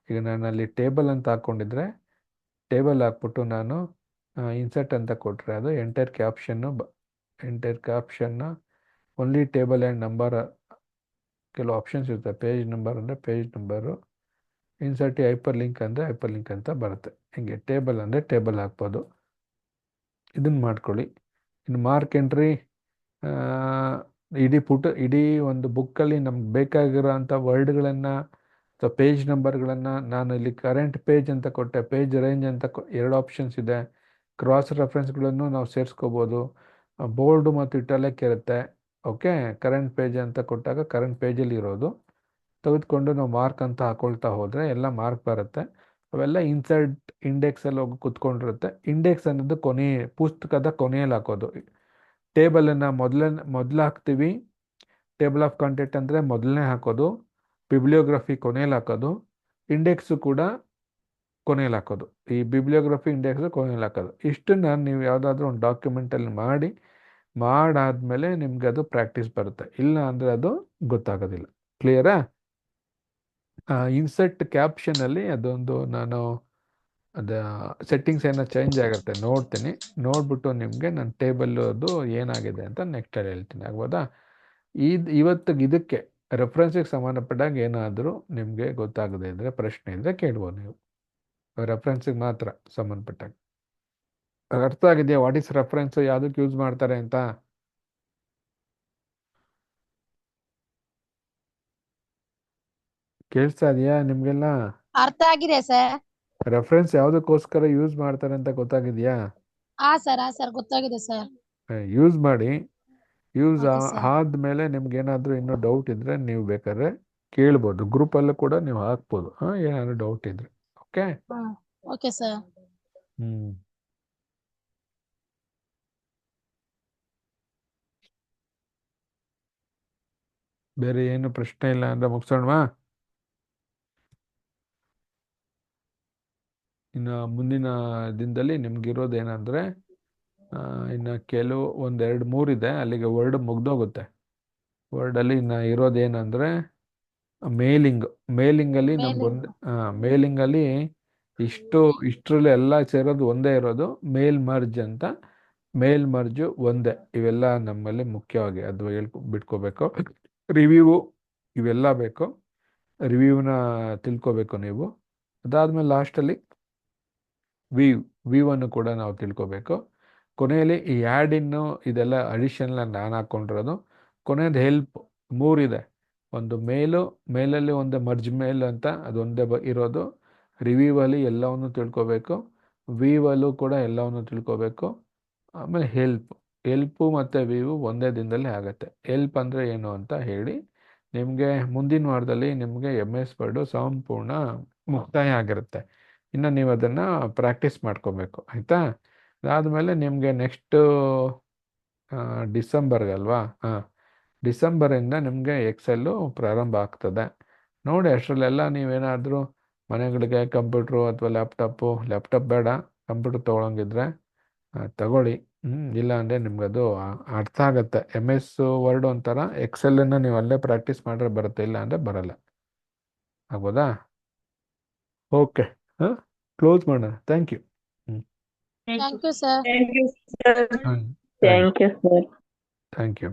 ಈಗ ನಾನು ಅಲ್ಲಿ ಟೇಬಲ್ ಅಂತ ಹಾಕ್ಕೊಂಡಿದ್ರೆ ಟೇಬಲ್ ಹಾಕ್ಬಿಟ್ಟು ನಾನು ಇನ್ಸರ್ಟ್ ಅಂತ ಕೊಟ್ಟರೆ ಅದು ಎಂಟೈರ್ ಕ್ಯಾಪ್ಷನ್ನ ಓನ್ಲಿ ಟೇಬಲ್ ಆ್ಯಂಡ್ ನಂಬರ್, ಕೆಲವು ಆಪ್ಷನ್ಸ್ ಇರುತ್ತೆ. ಪೇಜ್ ನಂಬರ್ ಅಂದರೆ page number, insert hyperlink ಅಂದರೆ ಹೈಪರ್ ಲಿಂಕ್ ಅಂತ ಬರುತ್ತೆ. ಹೀಗೆ ಟೇಬಲ್ ಅಂದರೆ ಟೇಬಲ್ ಹಾಕ್ಬೋದು. ಇದನ್ನು ಮಾಡ್ಕೊಳ್ಳಿ. ಇನ್ನು ಮಾರ್ಕ್ ಎಂಟ್ರಿ, ಇಡೀ ಒಂದು ಬುಕ್ಕಲ್ಲಿ ನಮ್ಗೆ ಬೇಕಾಗಿರೋಂಥ ವರ್ಡ್ಗಳನ್ನು ಅಥವಾ ಪೇಜ್ ನಂಬರ್ಗಳನ್ನು ನಾನು ಇಲ್ಲಿ ಕರೆಂಟ್ ಪೇಜ್ ಅಂತ ಕೊಟ್ಟೆ, ಪೇಜ್ ರೇಂಜ್ ಅಂತ 2 ಆಪ್ಷನ್ಸ್ ಇದೆ. ಕ್ರಾಸ್ ರೆಫರೆನ್ಸ್ಗಳನ್ನು ನಾವು ಸೇರಿಸ್ಕೋಬೋದು. ಬೋಲ್ಡು ಮತ್ತು ಇಟಾಲಿಕ್ ಇರುತ್ತೆ. ಓಕೆ. ಕರೆಂಟ್ ಪೇಜ್ ಅಂತ ಕೊಟ್ಟಾಗ ಕರೆಂಟ್ ಪೇಜಲ್ಲಿ ಇರೋದು ತೆಗೆದುಕೊಂಡು ನಾವು ಮಾರ್ಕ್ ಅಂತ ಹಾಕೊಳ್ತಾ ಹೋದರೆ ಎಲ್ಲ ಮಾರ್ಕ್ ಬರುತ್ತೆ. ಅವೆಲ್ಲ ಇನ್ಸರ್ಟ್ ಇಂಡೆಕ್ಸಲ್ಲಿ ಹೋಗಿ ಕೂತ್ಕೊಂಡಿರುತ್ತೆ. ಇಂಡೆಕ್ಸ್ ಅನ್ನೋದು ಪುಸ್ತಕದ ಕೊನೆಯಲ್ಲಿ ಹಾಕೋದು. ಟೇಬಲನ್ನು ಮೊದಲು ಹಾಕ್ತೀವಿ. ಟೇಬಲ್ ಆಫ್ ಕಂಟೆಂಟ್ ಅಂದರೆ ಮೊದಲನೇ ಹಾಕೋದು. ಬಿಬ್ಲಿಯೋಗ್ರಫಿ ಕೊನೆಯಲ್ಲಿ ಹಾಕೋದು. ಇಂಡೆಕ್ಸು ಕೂಡ ಕೊನೆಯಲ್ಲಿ ಹಾಕೋದು. ಈ ಬಿಬ್ಲಿಯೋಗ್ರಫಿ ಇಂಡೆಕ್ಸು ಕೊನೆಯಲ್ಲಿ ಹಾಕೋದು. ಇಷ್ಟನ್ನು ನೀವು ಯಾವುದಾದ್ರೂ ಒಂದು ಡಾಕ್ಯುಮೆಂಟಲ್ಲಿ ಮಾಡಿ ಮಾಡಾದ್ಮೇಲೆ ನಿಮ್ಗೆ ಅದು ಪ್ರಾಕ್ಟೀಸ್ ಬರುತ್ತೆ, ಇಲ್ಲ ಅಂದರೆ ಅದು ಗೊತ್ತಾಗೋದಿಲ್ಲ. ಕ್ಲಿಯರಾ? ಇನ್ಸರ್ಟ್ ಕ್ಯಾಪ್ಷನಲ್ಲಿ ಅದೊಂದು ನಾನು ಅದು ಸೆಟ್ಟಿಂಗ್ಸ್ ಏನೋ ಚೇಂಜ್ ಆಗುತ್ತೆ, ನೋಡ್ತೀನಿ. ನೋಡ್ಬಿಟ್ಟು ನಿಮಗೆ ನನ್ನ ಟೇಬಲ್ ಅದು ಏನಾಗಿದೆ ಅಂತ ನೆಕ್ಸ್ಟ್ ಹೇಳ್ತೀನಿ, ಆಗ್ಬೋದಾ? ಇವತ್ತಿಗೆ ಇದಕ್ಕೆ ರೆಫರೆನ್ಸಿಗೆ ಸಂಬಂಧಪಟ್ಟಾಗ ಏನಾದರೂ ನಿಮಗೆ ಗೊತ್ತಾಗದೇ ಇದ್ದರೆ, ಪ್ರಶ್ನೆ ಇದ್ದರೆ ಕೇಳ್ಬೋದು ನೀವು. ರೆಫರೆನ್ಸಿಗೆ ಮಾತ್ರ ಸಂಬಂಧಪಟ್ಟಾಗ. ಅರ್ಥ ಆಗಿದೆಯಾ ವಾಟ್ ಈಸ್ ರೆಫರೆನ್ಸ್, ಯಾವುದಕ್ಕೆ ಯೂಸ್ ಮಾಡ್ತಾರೆ ಅಂತ? ಕೇಳಿಸ್ತಾ ಇದೆಯಾ ನಿಮಗೆಲ್ಲ? ಅರ್ಥ ಆಗಿದೆ ಸರ್. ರೆಫರೆನ್ಸ್ ಯಾವುದಕ್ಕೋಸ್ಕರ ಯೂಸ್ ಮಾಡ್ತಾರೆ ಅಂತ ಗೊತ್ತಾಗಿದೆಯಾ? ಹಾ ಸರ್ ಗೊತ್ತಾಗಿದೆ ಸರ್. ಯೂಸ್ ಮಾಡಿ. Use okay sir. ಆದಮೇಲೆ ನಿಮ್ಗೆ ಏನಾದರೂ ಇನ್ನೂ ಡೌಟ್ ಇದ್ದರೆ ನೀವು ಬೇಕಾದ್ರೆ ಕೇಳ್ಬೋದು, ಗ್ರೂಪಲ್ಲೂ ಕೂಡ ನೀವು ಹಾಕ್ಬೋದು, ಏನಾದರೂ ಡೌಟ್ ಇದ್ದರೆ. ಓಕೆ. Okay sir. ಬೇರೆ ಏನು ಪ್ರಶ್ನೆ ಇಲ್ಲ ಅಂದರೆ ಮುಗಿಸೋಣವಾ? ಇನ್ನು ಮುಂದಿನ ದಿನದಲ್ಲಿ ನಿಮ್ಗಿರೋದು ಏನಂದರೆ, ಇನ್ನು ಕೆಲವು 1 2 3 ಇದೆ, ಅಲ್ಲಿಗೆ ವರ್ಡ್ ಮುಗ್ದೋಗುತ್ತೆ. ವರ್ಡಲ್ಲಿ ಇನ್ನು ಇರೋದೇನೆಂದರೆ ಮೇಲಿಂಗಲ್ಲಿ ನಮ್ಗೊಂದು ಮೇಲಿಂಗಲ್ಲಿ ಇಷ್ಟರಲ್ಲಿ ಎಲ್ಲ ಸೇರೋದು ಒಂದೇ ಇರೋದು, ಮೇಲ್ ಮರ್ಜ್ ಅಂತ. ಮೇಲ್ ಮರ್ಜು ಒಂದೇ. ಇವೆಲ್ಲ ನಮ್ಮಲ್ಲಿ ಮುಖ್ಯವಾಗಿ ಅದು ಬಿಟ್ಕೋಬೇಕು. ರಿವ್ಯೂ ಇವೆಲ್ಲ ಬೇಕು, ರಿವ್ಯೂನ ತಿಳ್ಕೊಬೇಕು ನೀವು. ಅದಾದಮೇಲೆ ಲಾಸ್ಟಲ್ಲಿ ವ್ಯೂವನ್ನು ಕೂಡ ನಾವು ತಿಳ್ಕೊಬೇಕು. ಕೊನೆಯಲ್ಲಿ ಈ ಆ್ಯಡ್ ಇನ್ನು ಇದೆಲ್ಲ ಅಡಿಷನಲ್ ನಾನು ಹಾಕ್ಕೊಂಡಿರೋದು. ಕೊನೆಯದು ಹೆಲ್ಪ್ 3 ಇದೆ. ಒಂದು ಮೇಲಲ್ಲಿ ಒಂದು ಮರ್ಜ್ ಮೇಲ್ ಅಂತ ಅದೊಂದೇ ಇರೋದು. ರಿವ್ಯೂವಲ್ಲಿ ಎಲ್ಲವನ್ನು ತಿಳ್ಕೊಬೇಕು, ವ್ಯೂವಲ್ಲೂ ಕೂಡ ಎಲ್ಲವನ್ನು ತಿಳ್ಕೊಬೇಕು. ಆಮೇಲೆ ಹೆಲ್ಪು ಮತ್ತು ವ್ಯೂ ಒಂದೇ ದಿನದಲ್ಲಿ ಆಗುತ್ತೆ. ಹೆಲ್ಪ್ ಅಂದರೆ ಏನು ಅಂತ ಹೇಳಿ ನಿಮಗೆ ಮುಂದಿನ ವಾರದಲ್ಲಿ ನಿಮಗೆ MS ವರ್ಡು ಸಂಪೂರ್ಣ ಮುಕ್ತಾಯ ಆಗಿರುತ್ತೆ. ಇನ್ನು ನೀವು ಅದನ್ನು ಪ್ರಾಕ್ಟೀಸ್ ಮಾಡ್ಕೋಬೇಕು, ಆಯಿತಾ? ಅದಾದಮೇಲೆ ನಿಮಗೆ ನೆಕ್ಸ್ಟು ಡಿಸೆಂಬರ್ಗಲ್ವಾ? ಡಿಸೆಂಬರಿಂದ ನಿಮಗೆ ಎಕ್ಸೆಲ್ಲು ಪ್ರಾರಂಭ ಆಗ್ತದೆ. ನೋಡಿ, ಅಷ್ಟರಲ್ಲೆಲ್ಲ ನೀವೇನಾದರೂ ಮನೆಗಳಿಗೆ ಕಂಪ್ಯೂಟ್ರು ಅಥವಾ ಲ್ಯಾಪ್ಟಾಪ್ ಬೇಡ, ಕಂಪ್ಯೂಟರ್ ತೊಗೊಳಂಗಿದ್ರೆ ತಗೊಳ್ಳಿ. ಇಲ್ಲ ಅಂದರೆ ನಿಮ್ಗದು ಅರ್ಥ ಆಗುತ್ತೆ. MS ವರ್ಡ್ ಒಂಥರ, ಎಕ್ಸೆಲ್ಲನ್ನು ನೀವು ಅಲ್ಲೇ ಪ್ರಾಕ್ಟೀಸ್ ಮಾಡಿದ್ರೆ ಬರುತ್ತೆ, ಇಲ್ಲ ಅಂದರೆ ಬರಲ್ಲ. ಆಗ್ಬೋದಾ? ಓಕೆ, ಕ್ಲೋಸ್ ಮಾಡೋಣ. Thank you. Thank you sir. Thank you, sir. Thank you, sir. Thank you.